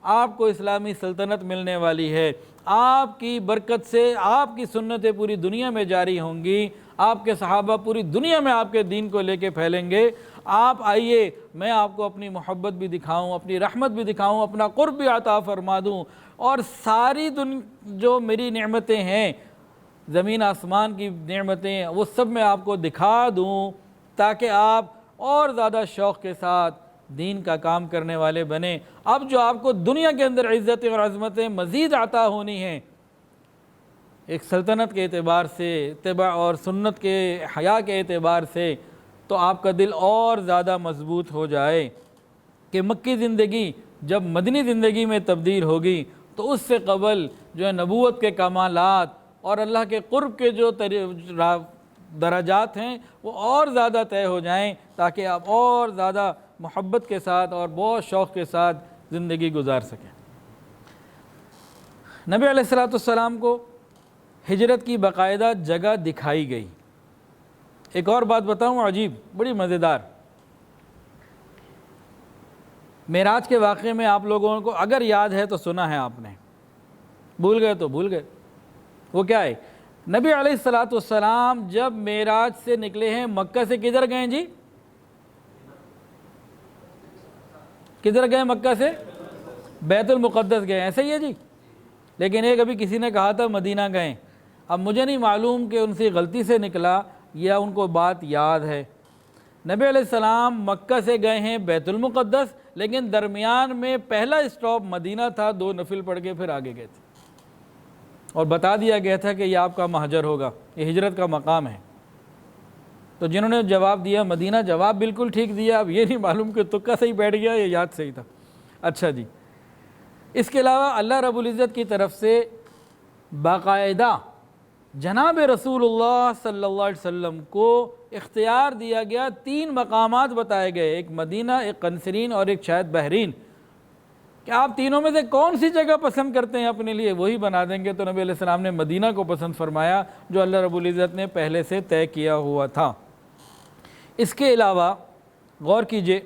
آپ کو اسلامی سلطنت ملنے والی ہے، آپ کی برکت سے آپ کی سنتیں پوری دنیا میں جاری ہوں گی، آپ کے صحابہ پوری دنیا میں آپ کے دین کو لے کے پھیلیں گے، آپ آئیے میں آپ کو اپنی محبت بھی دکھاؤں، اپنی رحمت بھی دکھاؤں، اپنا قرب بھی عطا فرما دوں، اور ساری جو میری نعمتیں ہیں، زمین آسمان کی نعمتیں، وہ سب میں آپ کو دکھا دوں تاکہ آپ اور زیادہ شوق کے ساتھ دین کا کام کرنے والے بنیں۔ اب جو آپ کو دنیا کے اندر عزتیں اور عظمتیں مزید عطا ہونی ہیں، ایک سلطنت کے اعتبار سے، اتباع اور سنت کے حیا کے اعتبار سے، تو آپ کا دل اور زیادہ مضبوط ہو جائے کہ مکی زندگی جب مدنی زندگی میں تبدیل ہوگی تو اس سے قبل جو ہے نبوت کے کمالات اور اللہ کے قرب کے جو درجات ہیں وہ اور زیادہ طے ہو جائیں، تاکہ آپ اور زیادہ محبت کے ساتھ اور بہت شوق کے ساتھ زندگی گزار سکیں۔ نبی علیہ السلام کو ہجرت کی باقاعدہ جگہ دکھائی گئی۔ ایک اور بات بتاؤں عجیب، بڑی مزیدار، معراج کے واقعے میں آپ لوگوں کو اگر یاد ہے تو سنا ہے آپ نے، بھول گئے تو بھول گئے۔ وہ کیا ہے؟ نبی علیہ السلام جب معراج سے نکلے ہیں مکہ سے، کدھر گئے جی؟ کدھر گئے مکہ سے؟ بیت المقدس گئے، ایسا ہی ہے جی؟ لیکن ایک ابھی کسی نے کہا تھا مدینہ گئے، اب مجھے نہیں معلوم کہ ان سے غلطی سے نکلا یا ان کو بات یاد ہے۔ نبی علیہ السلام مکہ سے گئے ہیں بیت المقدس، لیکن درمیان میں پہلا اسٹاپ مدینہ تھا، 2 نفل پڑھ کے پھر آگے گئے تھے، اور بتا دیا گیا تھا کہ یہ آپ کا مہجر ہوگا، یہ ہجرت کا مقام ہے۔ تو جنہوں نے جواب دیا مدینہ، جواب بالکل ٹھیک دیا، اب یہ نہیں معلوم کہ تکا صحیح بیٹھ گیا یا یاد صحیح تھا۔ اچھا جی، اس کے علاوہ اللہ رب العزت کی طرف سے باقاعدہ جناب رسول اللہ صلی اللہ علیہ وسلم کو اختیار دیا گیا، 3 مقامات بتائے گئے، ایک مدینہ، ایک قنسرین اور ایک شاید بحرین، کہ آپ تینوں میں سے کون سی جگہ پسند کرتے ہیں اپنے لیے وہی بنا دیں گے۔ تو نبی علیہ السلام نے مدینہ کو پسند فرمایا جو اللہ رب العزت نے پہلے سے طے کیا ہوا تھا۔ اس کے علاوہ غور کیجئے،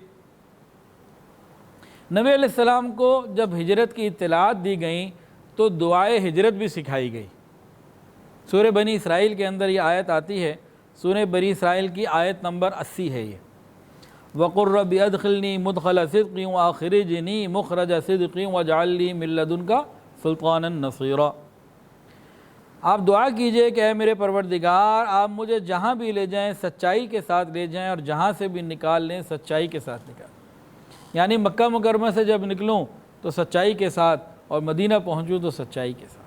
نبی علیہ السلام کو جب ہجرت کی اطلاعات دی گئیں تو دعائے ہجرت بھی سکھائی گئی۔ سورہ بنی اسرائیل کے اندر یہ آیت آتی ہے، سورہ بنی اسرائیل کی آیت نمبر 80 ہے یہ، وَقُلْ رَبِّ أَدْخِلْنِي مُدْخَلَ صِدْقٍ وَأَخْرِجْنِي مُخْرَجَ صِدْقٍ وَاجْعَلْ لِي مِن لَّدُنْكَ سُلْطَانًا نَصِيرًا۔ آپ دعا کیجئے کہ اے میرے پروردگار، آپ مجھے جہاں بھی لے جائیں سچائی کے ساتھ لے جائیں، اور جہاں سے بھی نکال لیں سچائی کے ساتھ نکال، یعنی مکہ مکرمہ سے جب نکلوں تو سچائی کے ساتھ، اور مدینہ پہنچوں تو سچائی کے ساتھ۔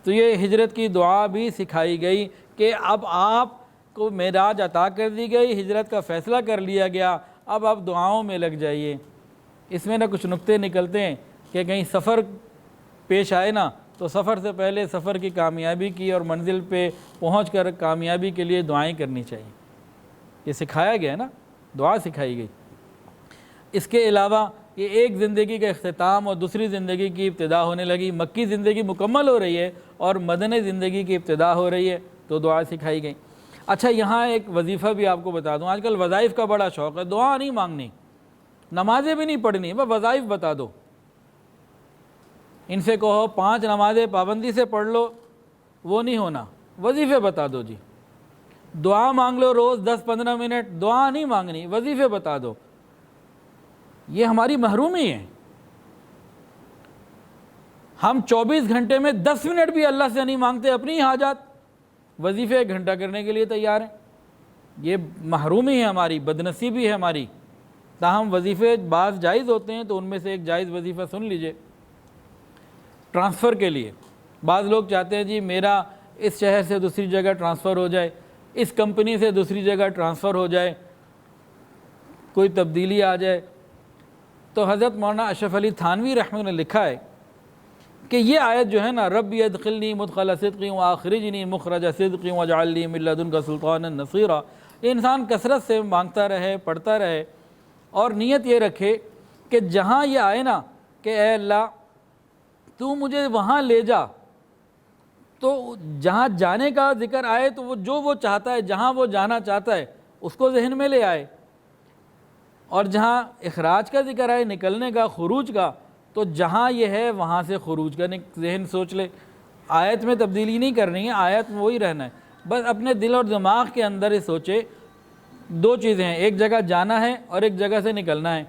تو یہ ہجرت کی دعا بھی سکھائی گئی کہ اب آپ کو معراج عطا کر دی گئی، ہجرت کا فیصلہ کر لیا گیا، اب آپ دعاؤں میں لگ جائیے۔ اس میں نہ کچھ نقطے نکلتے ہیں کہ کہیں سفر پیش آئے نا، تو سفر سے پہلے سفر کی کامیابی کی اور منزل پہ پہنچ کر کامیابی کے لیے دعائیں کرنی چاہیے، یہ سکھایا گیا نا، دعا سکھائی گئی۔ اس کے علاوہ یہ ایک زندگی کا اختتام اور دوسری زندگی کی ابتدا ہونے لگی، مکی زندگی مکمل ہو رہی ہے اور مدنی زندگی کی ابتدا ہو رہی ہے، تو دعا سکھائی گئی۔ اچھا، یہاں ایک وظیفہ بھی آپ کو بتا دوں، آج کل وظائف کا بڑا شوق ہے، دعا نہیں مانگنی، نمازیں بھی نہیں پڑھنی، بس وظائف بتا دو۔ ان سے کہو 5 نمازیں پابندی سے پڑھ لو، وہ نہیں ہونا، وظیفے بتا دو جی۔ دعا مانگ لو روز 10-15 منٹ، دعا نہیں مانگنی، وظیفے بتا دو۔ یہ ہماری محرومی ہے، ہم 24 گھنٹے میں 10 منٹ بھی اللہ سے نہیں مانگتے اپنی حاجات، وظیفے 1 گھنٹہ کرنے کے لیے تیار ہیں۔ یہ محرومی ہے ہماری، بدنصیبی ہے ہماری۔ تاہم وظیفے بعض جائز ہوتے ہیں، تو ان میں سے ایک جائز وظیفہ سن لیجئے۔ ٹرانسفر کے لیے بعض لوگ چاہتے ہیں جی میرا اس شہر سے دوسری جگہ ٹرانسفر ہو جائے، اس کمپنی سے دوسری جگہ ٹرانسفر ہو جائے، کوئی تبدیلی آ جائے۔ تو حضرت مولانا اشرف علی تھانوی رحمہ اللہ نے لکھا ہے کہ یہ آیت جو ہے نا، رب ادخلنی مدخل صدق واخرجنی مخرج صدق واجعل لی من لدنک سلطانا نصیرا، یہ انسان کثرت سے مانگتا رہے، پڑھتا رہے، اور نیت یہ رکھے کہ جہاں یہ آئے نا کہ اے اللہ تو مجھے وہاں لے جا، تو جہاں جانے کا ذکر آئے تو وہ جو وہ چاہتا ہے، جہاں وہ جانا چاہتا ہے اس کو ذہن میں لے آئے، اور جہاں اخراج کا ذکر آئے، نکلنے کا، خروج کا، تو جہاں یہ ہے وہاں سے خروج کا ذہن سوچ لے۔ آیت میں تبدیلی نہیں کرنی ہے، آیت میں وہی رہنا ہے، بس اپنے دل اور دماغ کے اندر ہی سوچے دو چیزیں ہیں، ایک جگہ جانا ہے اور ایک جگہ سے نکلنا ہے۔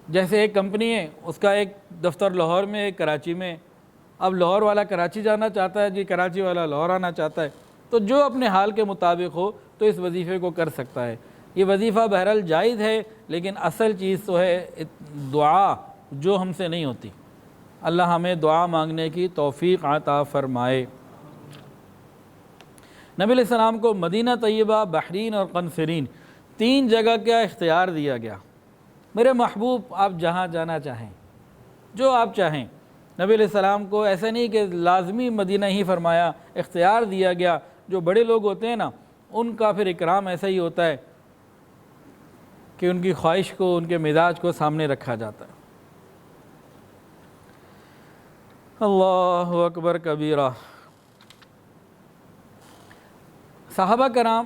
جیسے ایک کمپنی ہے، اس کا ایک دفتر لاہور میں، ایک کراچی میں، اب لاہور والا کراچی جانا چاہتا ہے جی، کراچی والا لاہور آنا چاہتا ہے، تو جو اپنے حال کے مطابق ہو تو اس وظیفے کو کر سکتا ہے۔ یہ وظیفہ بہرحال جائز ہے، لیکن اصل چیز تو ہے دعا، جو ہم سے نہیں ہوتی۔ اللہ ہمیں دعا مانگنے کی توفیق عطا فرمائے۔ نبی علیہ السلام کو مدینہ طیبہ، بحرین اور قنفرین 3 جگہ کا اختیار دیا گیا۔ میرے محبوب آپ جہاں جانا چاہیں، جو آپ چاہیں۔ نبی علیہ السلام کو ایسا نہیں کہ لازمی مدینہ ہی فرمایا، اختیار دیا گیا۔ جو بڑے لوگ ہوتے ہیں نا، ان کا پھر اکرام ایسا ہی ہوتا ہے کہ ان کی خواہش کو، ان کے مزاج کو سامنے رکھا جاتا ہے۔ اللہ اکبر کبیرہ۔ صحابہ کرام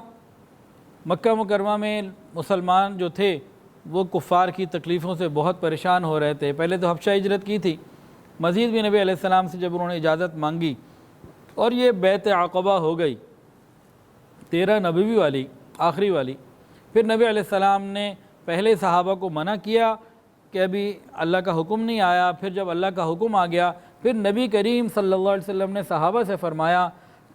مکہ مکرمہ میں مسلمان جو تھے وہ کفار کی تکلیفوں سے بہت پریشان ہو رہے تھے۔ پہلے تو حبشہ ہجرت کی تھی، مزید بھی نبی علیہ السلام سے جب انہوں نے اجازت مانگی اور یہ بیعت عقبہ ہو گئی 13 نبوی والی، آخری والی، پھر نبی علیہ السلام نے پہلے صحابہ کو منع کیا کہ ابھی اللہ کا حکم نہیں آیا۔ پھر جب اللہ کا حکم آ گیا، پھر نبی کریم صلی اللہ علیہ وسلم نے صحابہ سے فرمایا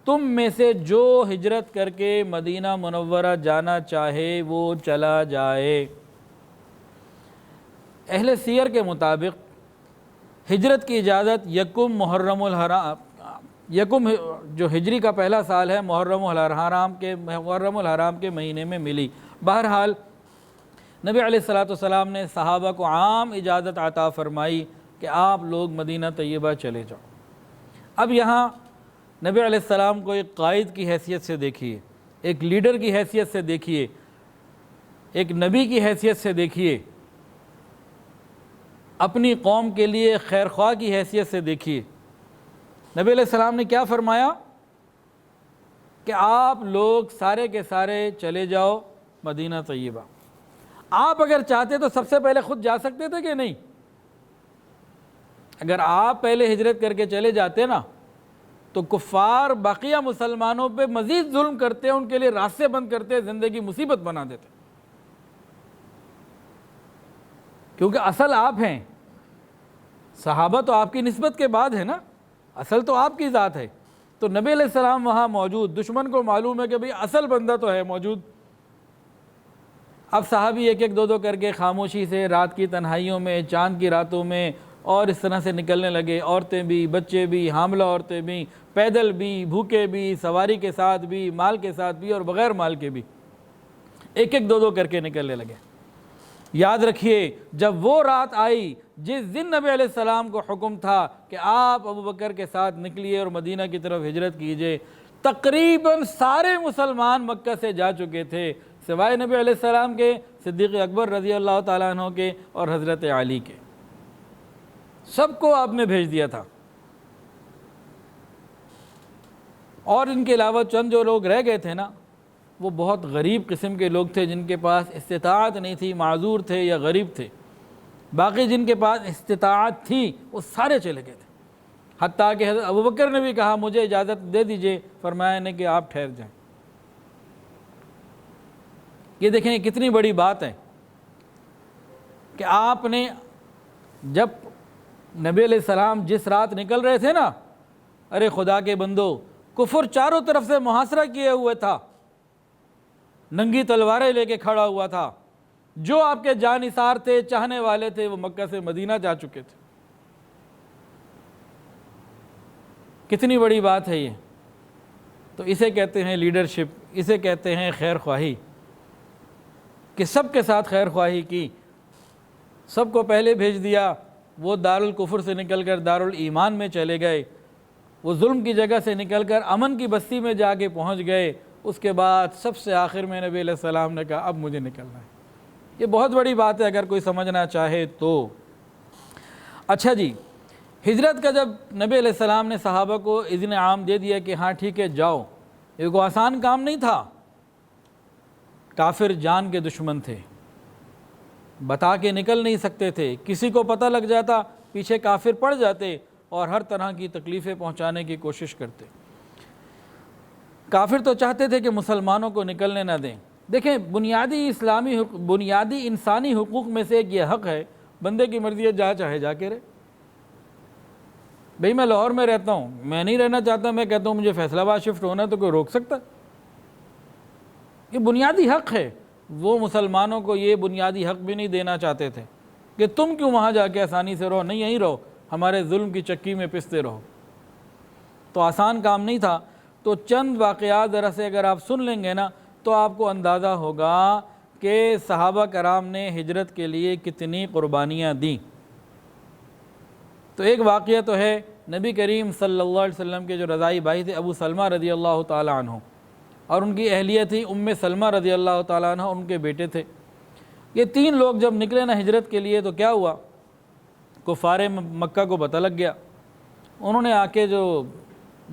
تم میں سے جو ہجرت کر کے مدینہ منورہ جانا چاہے وہ چلا جائے۔ اہل سیر کے مطابق ہجرت کی اجازت یکم محرم جو ہجری کا پہلا سال ہے، محرم الحرام کے مہینے میں ملی۔ بہرحال نبی علیہ السلام نے صحابہ کو عام اجازت عطا فرمائی کہ آپ لوگ مدینہ طیبہ چلے جاؤ۔ اب یہاں نبی علیہ السلام کو ایک قائد کی حیثیت سے دیکھیے، ایک لیڈر کی حیثیت سے دیکھیے، ایک نبی کی حیثیت سے دیکھیے، اپنی قوم کے لیے خیر خواہ کی حیثیت سے دیکھیے۔ نبی علیہ السلام نے کیا فرمایا کہ آپ لوگ سارے کے سارے چلے جاؤ مدینہ طیبہ۔ آپ اگر چاہتے تو سب سے پہلے خود جا سکتے تھے کہ نہیں؟ اگر آپ پہلے ہجرت کر کے چلے جاتے نا تو کفار بقیہ مسلمانوں پہ مزید ظلم کرتے، ان کے لیے راستے بند کرتے، زندگی مصیبت بنا دیتے، کیونکہ اصل آپ ہیں۔ صحابہ تو آپ کی نسبت کے بعد ہے نا، اصل تو آپ کی ذات ہے۔ تو نبی علیہ السلام وہاں موجود، دشمن کو معلوم ہے کہ بھئی اصل بندہ تو ہے موجود۔ اب صحابی ایک ایک دو دو کر کے خاموشی سے رات کی تنہائیوں میں، چاند کی راتوں میں اور اس طرح سے نکلنے لگے، عورتیں بھی، بچے بھی، حاملہ عورتیں بھی، پیدل بھی، بھوکے بھی، سواری کے ساتھ بھی، مال کے ساتھ بھی اور بغیر مال کے بھی، ایک ایک دو دو کر کے نکلنے لگے۔ یاد رکھیے جب وہ رات آئی جس دن نبی علیہ السلام کو حکم تھا کہ آپ ابوبکر کے ساتھ نکلیے اور مدینہ کی طرف ہجرت کیجئے، تقریباً سارے مسلمان مکہ سے جا چکے تھے سوائے نبی علیہ السلام کے، صدیق اکبر رضی اللہ تعالیٰ عنہ کے اور حضرت علی کے۔ سب کو آپ نے بھیج دیا تھا، اور ان کے علاوہ چند جو لوگ رہ گئے تھے نا، وہ بہت غریب قسم کے لوگ تھے، جن کے پاس استطاعت نہیں تھی، معذور تھے یا غریب تھے۔ باقی جن کے پاس استطاعت تھی وہ سارے چلے گئے تھے، حتیٰ کہ حضرت ابوبکر نے بھی کہا مجھے اجازت دے دیجئے، فرمایا نے کہ آپ ٹھہر جائیں۔ یہ دیکھیں کتنی بڑی بات ہے کہ آپ نے جب نبی علیہ السلام جس رات نکل رہے تھے نا، ارے خدا کے بندو، کفر چاروں طرف سے محاصرہ کیے ہوئے تھا، ننگی تلواریں لے کے کھڑا ہوا تھا. جو آپ کے جانثار تھے, چاہنے والے تھے, وہ مکہ سے مدینہ جا چکے تھے. کتنی بڑی بات ہے یہ. تو اسے کہتے ہیں لیڈرشپ, اسے کہتے ہیں خیر خواہی, کہ سب کے ساتھ خیر خواہی کی, سب کو پہلے بھیج دیا. وہ دارالکفر سے نکل کر دارالایمان میں چلے گئے, وہ ظلم کی جگہ سے نکل کر امن کی بستی میں جا کے پہنچ گئے. اس کے بعد سب سے آخر میں نبی علیہ السلام نے کہا اب مجھے نکلنا ہے. یہ بہت بڑی بات ہے اگر کوئی سمجھنا چاہے تو. اچھا جی, ہجرت کا جب نبی علیہ السلام نے صحابہ کو اذن عام دے دیا کہ ہاں ٹھیک ہے جاؤ, یہ کوئی آسان کام نہیں تھا. کافر جان کے دشمن تھے, بتا کے نکل نہیں سکتے تھے, کسی کو پتہ لگ جاتا پیچھے کافر پڑ جاتے اور ہر طرح کی تکلیفیں پہنچانے کی کوشش کرتے. کافر تو چاہتے تھے کہ مسلمانوں کو نکلنے نہ دیں. دیکھیں بنیادی انسانی حقوق میں سے ایک یہ حق ہے, بندے کی مرضی ہے جا چاہے جا کے رہے. بھئی میں لاہور میں رہتا ہوں, میں نہیں رہنا چاہتا, میں کہتا ہوں مجھے فیصل آباد شفٹ ہونا ہے, تو کوئی روک سکتا؟ یہ بنیادی حق ہے. وہ مسلمانوں کو یہ بنیادی حق بھی نہیں دینا چاہتے تھے کہ تم کیوں وہاں جا کے آسانی سے رہو, نہیں یہیں رہو, ہمارے ظلم کی چکی میں پستے رہو. تو آسان کام نہیں تھا. تو چند واقعات ذرا سے اگر آپ سن لیں گے نا تو آپ کو اندازہ ہوگا کہ صحابہ کرام نے ہجرت کے لیے کتنی قربانیاں دیں. تو ایک واقعہ تو ہے نبی کریم صلی اللہ علیہ وسلم کے جو رضائی بھائی تھے ابو سلمہ رضی اللہ تعالی عنہ, اور ان کی اہلیہ تھی سلمہ رضی اللہ تعالیٰ عنہ, ان کے بیٹے تھے. یہ تین لوگ جب نکلے نا ہجرت کے لیے تو کیا ہوا, کفار مکہ کو پتہ لگ گیا, انہوں نے آ کے جو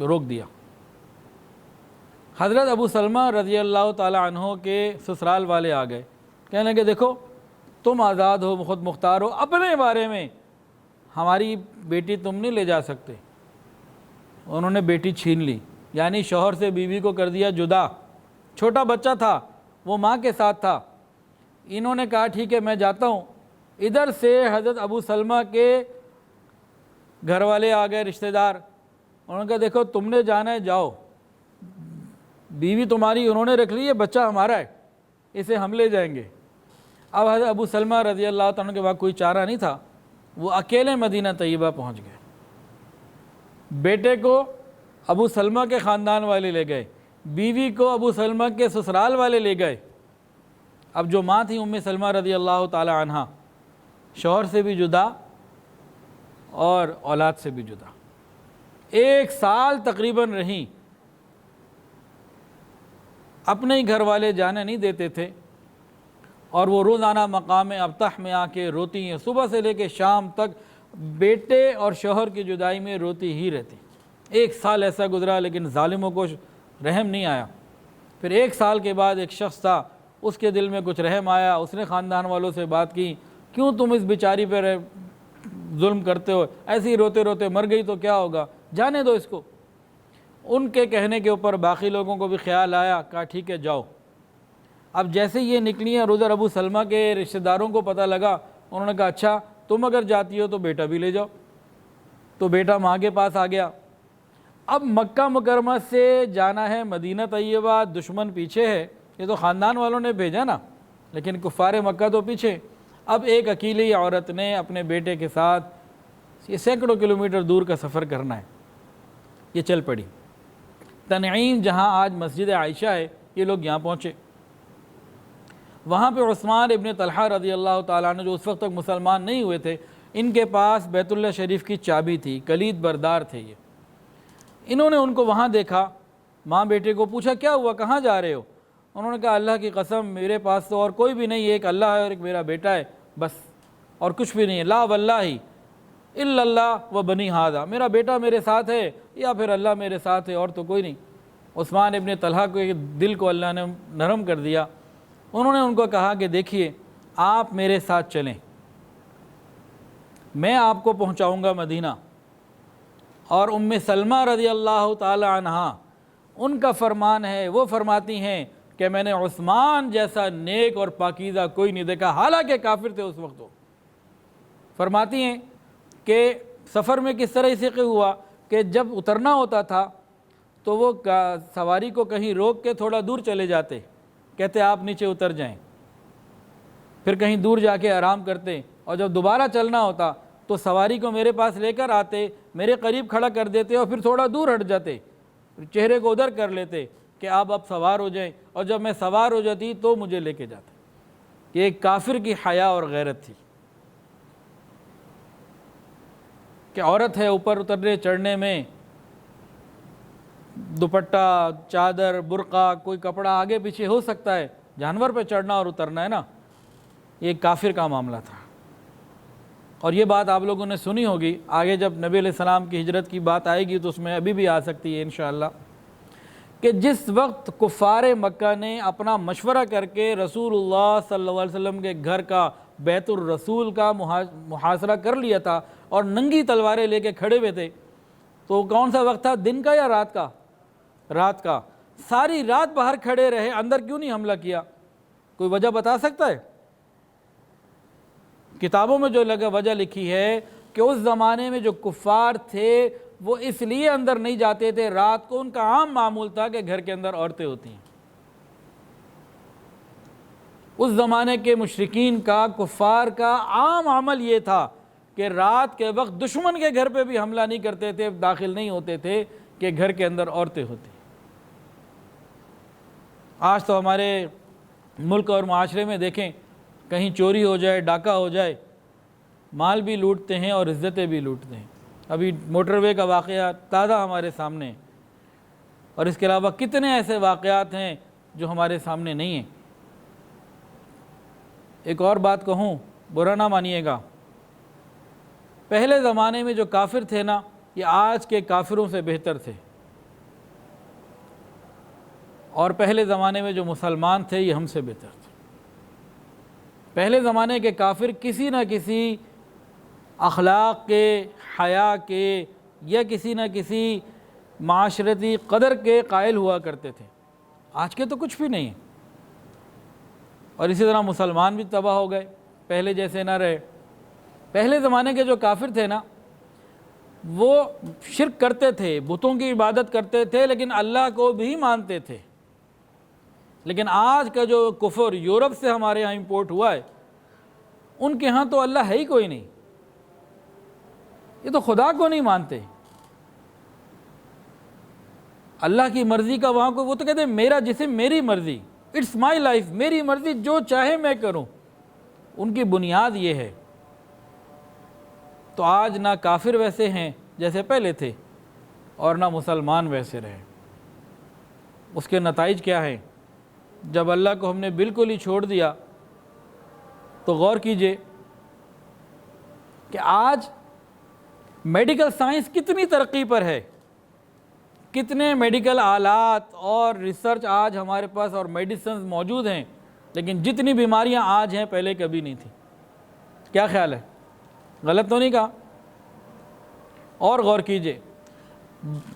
روک دیا. حضرت ابو سلمہ رضی اللہ تعالیٰ عنہ کے سسرال والے آ گئے, کہنے لگے دیکھو تم آزاد ہو, خود مختار ہو, اپنے بارے میں ہماری بیٹی تم نہیں لے جا سکتے. انہوں نے بیٹی چھین لی, یعنی شوہر سے بیوی کو کر دیا جدا. چھوٹا بچہ تھا, وہ ماں کے ساتھ تھا. انہوں نے کہا ٹھیک ہے میں جاتا ہوں. ادھر سے حضرت ابو سلمہ کے گھر والے آ گئے, رشتہ دار. انہوں نے کہا دیکھو تم نے جانا ہے جاؤ, بیوی تمہاری انہوں نے رکھ لی ہے, بچہ ہمارا ہے, اسے ہم لے جائیں گے. اب حضرت ابو سلمہ رضی اللہ تعالیٰ کے بعد کوئی چارہ نہیں تھا, وہ اکیلے مدینہ طیبہ پہنچ گئے. بیٹے کو ابو سلمہ کے خاندان والے لے گئے, بیوی کو ابو سلمہ کے سسرال والے لے گئے. اب جو ماں تھی سلمہ رضی اللہ تعالی عنہ, شوہر سے بھی جدا اور اولاد سے بھی جدا, 1 سال تقریباً رہیں. اپنے ہی گھر والے جانے نہیں دیتے تھے, اور وہ روزانہ مقام ابطح میں آ کے روتی ہیں, صبح سے لے کے شام تک بیٹے اور شوہر کی جدائی میں روتی ہی رہتی. 1 سال ایسا گزرا, لیکن ظالموں کو رحم نہیں آیا. پھر 1 سال کے بعد ایک شخص تھا, اس کے دل میں کچھ رحم آیا, اس نے خاندان والوں سے بات کی, کیوں تم اس بیچاری پہ ظلم کرتے ہو, ایسے ہی روتے روتے مر گئی تو کیا ہوگا, جانے دو اس کو. ان کے کہنے کے اوپر باقی لوگوں کو بھی خیال آیا, کہا ٹھیک ہے جاؤ. اب جیسے یہ نکلی ہیں, ادھر ابو سلمہ کے رشتہ داروں کو پتہ لگا, انہوں نے کہا اچھا تم اگر جاتی ہو تو بیٹا بھی لے جاؤ. تو بیٹا ماں کے پاس آ گیا. اب مکہ مکرمہ سے جانا ہے مدینہ طیبہ, دشمن پیچھے ہے, یہ تو خاندان والوں نے بھیجا نا, لیکن کفار مکہ تو پیچھے. اب ایک اکیلی عورت نے اپنے بیٹے کے ساتھ یہ سینکڑوں کلومیٹر دور کا سفر کرنا ہے, یہ چل پڑی. تنعیم جہاں آج مسجد عائشہ ہے, یہ لوگ یہاں پہنچے. وہاں پہ عثمان ابن طلحہ رضی اللہ تعالیٰ عنہ جو اس وقت تک مسلمان نہیں ہوئے تھے, ان کے پاس بیت اللہ شریف کی چابی تھی, کلید بردار تھے یہ. انہوں نے ان کو وہاں دیکھا, ماں بیٹے کو پوچھا کیا ہوا, کہاں جا رہے ہو؟ انہوں نے کہا اللہ کی قسم میرے پاس تو اور کوئی بھی نہیں ہے, ایک اللہ ہے اور ایک میرا بیٹا ہے بس, اور کچھ بھی نہیں ہے. لا واللہ الا اللہ و بنی ھذا, میرا بیٹا میرے ساتھ ہے یا پھر اللہ میرے ساتھ ہے, اور تو کوئی نہیں. عثمان ابن طلحہ کو دل کو اللہ نے نرم کر دیا. انہوں نے ان کو کہا کہ دیکھیے آپ میرے ساتھ چلیں, میں آپ کو پہنچاؤں گا مدینہ. اور سلمہ رضی اللہ تعالی عنہا, ان کا فرمان ہے, وہ فرماتی ہیں کہ میں نے عثمان جیسا نیک اور پاکیزہ کوئی نہیں دیکھا, حالانکہ کافر تھے اس وقت. وہ فرماتی ہیں کہ سفر میں کس طرح سیکھے ہوا کہ جب اترنا ہوتا تھا تو وہ سواری کو کہیں روک کے تھوڑا دور چلے جاتے, کہتے آپ نیچے اتر جائیں، پھر کہیں دور جا کے آرام کرتے، اور جب دوبارہ چلنا ہوتا تو سواری کو میرے پاس لے کر آتے، میرے قریب کھڑا کر دیتے اور پھر تھوڑا دور ہٹ جاتے، چہرے کو ادھر کر لیتے کہ آپ اب سوار ہو جائیں، اور جب میں سوار ہو جاتی تو مجھے لے کے جاتے۔ یہ ایک کافر کی حیا اور غیرت تھی کہ عورت ہے اوپر اترنے چڑھنے میں دوپٹہ، چادر، برقع، کوئی کپڑا آگے پیچھے ہو سکتا ہے، جانور پہ چڑھنا اور اترنا ہے نا، یہ کافر کا معاملہ تھا۔ اور یہ بات آپ لوگوں نے سنی ہوگی، آگے جب نبی علیہ السلام کی ہجرت کی بات آئے گی تو اس میں ابھی بھی آ سکتی ہے انشاءاللہ، کہ جس وقت کفار مکہ نے اپنا مشورہ کر کے رسول اللہ صلی اللہ علیہ وسلم کے گھر کا، بیت الرسول کا محاصرہ کر لیا تھا اور ننگی تلواریں لے کے کھڑے ہوئے تھے، تو کون سا وقت تھا، دن کا یا رات کا؟ رات کا۔ ساری رات باہر کھڑے رہے، اندر کیوں نہیں حملہ کیا؟ کوئی وجہ بتا سکتا ہے؟ کتابوں میں جو وجہ لکھی ہے کہ اس زمانے میں جو کفار تھے وہ اس لیے اندر نہیں جاتے تھے، رات کو ان کا عام معمول تھا کہ گھر کے اندر عورتیں ہوتی ہیں۔ اس زمانے کے مشرکین کا، کفار کا عام عمل یہ تھا کہ رات کے وقت دشمن کے گھر پہ بھی حملہ نہیں کرتے تھے، داخل نہیں ہوتے تھے کہ گھر کے اندر عورتیں ہوتی۔ آج تو ہمارے ملک اور معاشرے میں دیکھیں، کہیں چوری ہو جائے، ڈاکہ ہو جائے، مال بھی لوٹتے ہیں اور عزتیں بھی لوٹتے ہیں۔ ابھی موٹر وے کا واقعہ تازہ ہمارے سامنے ہے، اور اس کے علاوہ کتنے ایسے واقعات ہیں جو ہمارے سامنے نہیں ہیں۔ ایک اور بات کہوں، برا نہ مانیے گا، پہلے زمانے میں جو کافر تھے نا، یہ آج کے کافروں سے بہتر تھے، اور پہلے زمانے میں جو مسلمان تھے یہ ہم سے بہتر تھے۔ پہلے زمانے کے کافر کسی نہ کسی اخلاق کے، حیا کے، یا کسی نہ کسی معاشرتی قدر کے قائل ہوا کرتے تھے، آج کے تو کچھ بھی نہیں ہے۔ اور اسی طرح مسلمان بھی تباہ ہو گئے، پہلے جیسے نہ رہے۔ پہلے زمانے کے جو کافر تھے نا، وہ شرک کرتے تھے، بتوں کی عبادت کرتے تھے، لیکن اللہ کو بھی مانتے تھے۔ لیکن آج کا جو کفر یورپ سے ہمارے ہاں امپورٹ ہوا ہے، ان کے ہاں تو اللہ ہے ہی کوئی نہیں، یہ تو خدا کو نہیں مانتے۔ اللہ کی مرضی کا وہاں کو، وہ تو کہتے ہیں میرا جسم میری مرضی، اٹس مائی لائف، میری مرضی، جو چاہے میں کروں۔ ان کی بنیاد یہ ہے۔ تو آج نہ کافر ویسے ہیں جیسے پہلے تھے، اور نہ مسلمان ویسے رہے۔ اس کے نتائج کیا ہیں؟ جب اللہ کو ہم نے بالکل ہی چھوڑ دیا تو غور کیجئے کہ آج میڈیکل سائنس کتنی ترقی پر ہے، کتنے میڈیکل آلات اور ریسرچ آج ہمارے پاس اور میڈیسنز موجود ہیں، لیکن جتنی بیماریاں آج ہیں پہلے کبھی نہیں تھیں۔ کیا خیال ہے؟ غلط تو نہیں کہا؟ اور غور کیجئے،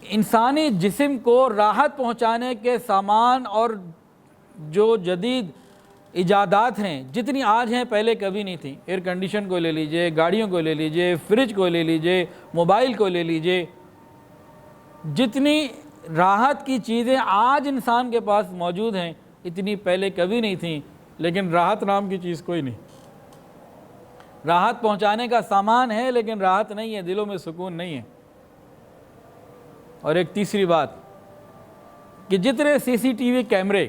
انسانی جسم کو راحت پہنچانے کے سامان اور جو جدید ایجادات ہیں جتنی آج ہیں پہلے کبھی نہیں تھیں۔ ایئر کنڈیشن کو لے لیجئے، گاڑیوں کو لے لیجئے، فریج کو لے لیجئے، موبائل کو لے لیجئے، جتنی راحت کی چیزیں آج انسان کے پاس موجود ہیں اتنی پہلے کبھی نہیں تھیں، لیکن راحت نام کی چیز کوئی نہیں۔ راحت پہنچانے کا سامان ہے لیکن راحت نہیں ہے، دلوں میں سکون نہیں ہے۔ اور ایک تیسری بات کہ جتنے سی سی ٹی وی کیمرے،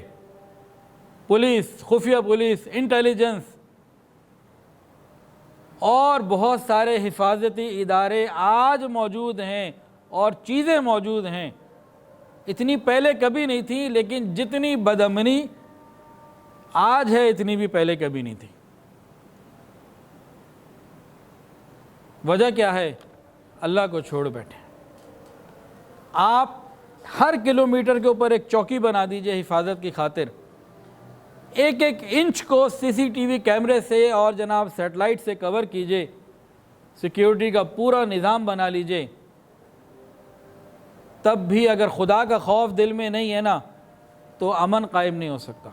پولیس، خفیہ پولیس، انٹیلیجنس اور بہت سارے حفاظتی ادارے آج موجود ہیں اور چیزیں موجود ہیں، اتنی پہلے کبھی نہیں تھی، لیکن جتنی بدامنی آج ہے اتنی بھی پہلے کبھی نہیں تھی۔ وجہ کیا ہے؟ اللہ کو چھوڑ بیٹھے۔ آپ ہر کلومیٹر کے اوپر ایک چوکی بنا دیجئے حفاظت کی خاطر، ایک ایک انچ کو سی سی ٹی وی کیمرے سے اور جناب سیٹلائٹ سے کور کیجئے، سیکیورٹی کا پورا نظام بنا لیجئے، تب بھی اگر خدا کا خوف دل میں نہیں ہے نا تو امن قائم نہیں ہو سکتا۔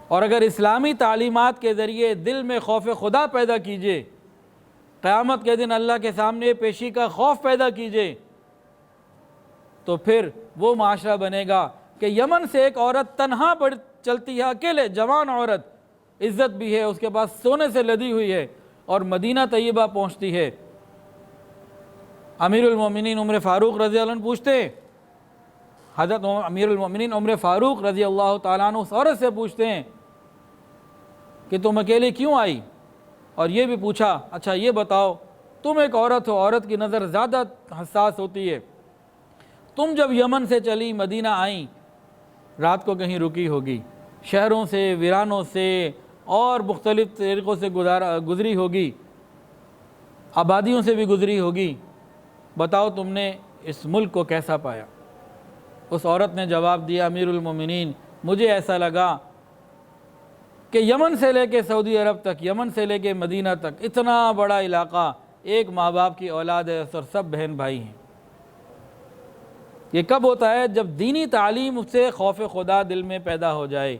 اور اگر اسلامی تعلیمات کے ذریعے دل میں خوف خدا پیدا کیجئے، قیامت کے دن اللہ کے سامنے پیشی کا خوف پیدا کیجئے، تو پھر وہ معاشرہ بنے گا، کہ یمن سے ایک عورت تنہا پڑ چلتی ہے، اکیلے، جوان عورت، عزت بھی ہے، اس کے پاس سونے سے لدی ہوئی ہے، اور مدینہ طیبہ پہنچتی ہے۔ امیر المومنین عمر فاروق رضی اللہ عنہ پوچھتے ہیں، حضرت امیر المومنین عمر فاروق رضی اللہ تعالیٰ عنہ اس عورت سے پوچھتے ہیں کہ تم اکیلے کیوں آئی؟ اور یہ بھی پوچھا، اچھا یہ بتاؤ، تم ایک عورت ہو، عورت کی نظر زیادہ حساس ہوتی ہے، تم جب یمن سے چلی مدینہ آئیں، رات کو کہیں رکی ہوگی، شہروں سے، ویرانوں سے اور مختلف طریقوں سے گزری ہوگی، آبادیوں سے بھی گزری ہوگی، بتاؤ تم نے اس ملک کو کیسا پایا؟ اس عورت نے جواب دیا، امیر المومنین مجھے ایسا لگا کہ یمن سے لے کے سعودی عرب تک، یمن سے لے کے مدینہ تک، اتنا بڑا علاقہ، ایک ماں باپ کی اولاد ہے اور سب بہن بھائی ہیں۔ یہ کب ہوتا ہے؟ جب دینی تعلیم سے خوف خدا دل میں پیدا ہو جائے،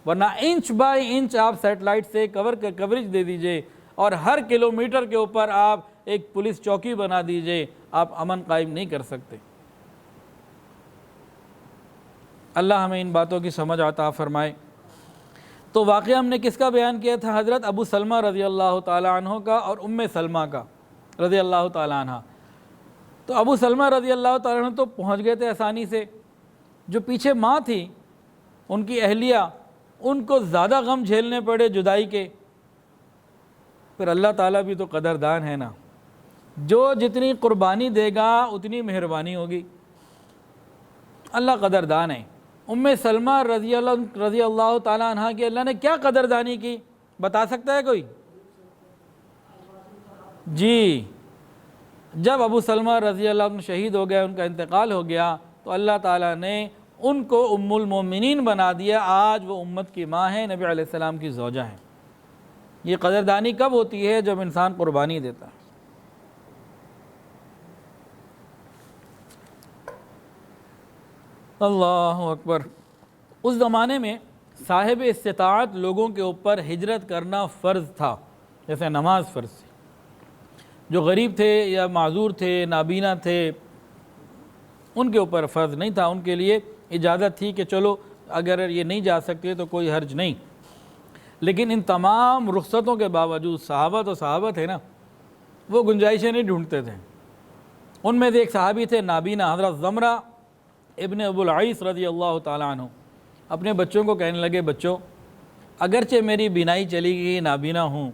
ورنہ انچ بائی انچ آپ سیٹلائٹ سے کوریج دے دیجئے اور ہر کلومیٹر کے اوپر آپ ایک پولیس چوکی بنا دیجئے، آپ امن قائم نہیں کر سکتے۔ اللہ ہمیں ان باتوں کی سمجھ عطا فرمائے۔ تو واقعہ ہم نے کس کا بیان کیا تھا؟ حضرت ابو سلمہ رضی اللہ تعالیٰ عنہ کا اور ام سلمہ کا رضی اللہ تعالیٰ عنہ۔ تو ابو سلمہ رضی اللہ تعالیٰ عنہ تو پہنچ گئے تھے آسانی سے، جو پیچھے ماں تھی، ان کی اہلیہ، ان کو زیادہ غم جھیلنے پڑے جدائی کے۔ پھر اللہ تعالیٰ بھی تو قدردان ہے نا، جو جتنی قربانی دے گا اتنی مہربانی ہوگی، اللہ قدردان ہے۔ ام سلمہ رضی اللہ تعالیٰ عنہ کی اللہ نے کیا قدردانی کی، بتا سکتا ہے کوئی؟ جی، جب ابو سلمہ رضی اللہ عنہ شہید ہو گئے، ان کا انتقال ہو گیا، تو اللہ تعالیٰ نے ان کو ام المومنین بنا دیا۔ آج وہ امت کی ماں ہیں، نبی علیہ السلام کی زوجہ ہیں۔ یہ قدردانی کب ہوتی ہے؟ جب انسان قربانی دیتا ہے۔ اللہ اکبر۔ اس زمانے میں صاحب استطاعت لوگوں کے اوپر ہجرت کرنا فرض تھا، جیسے نماز فرض تھی۔ جو غریب تھے یا معذور تھے، نابینا تھے، ان کے اوپر فرض نہیں تھا، ان کے لیے اجازت تھی کہ چلو اگر یہ نہیں جا سکتے تو کوئی حرج نہیں۔ لیکن ان تمام رخصتوں کے باوجود صحابہ تو صحابہ تھے نا، وہ گنجائشیں نہیں ڈھونڈتے تھے۔ ان میں سے ایک صحابی تھے نابینا، حضرت زمرہ ابن ابو العیس رضی اللہ تعالیٰ عنہ، اپنے بچوں کو کہنے لگے، بچوں اگرچہ میری بینائی چلی گئی، نابینا ہوں،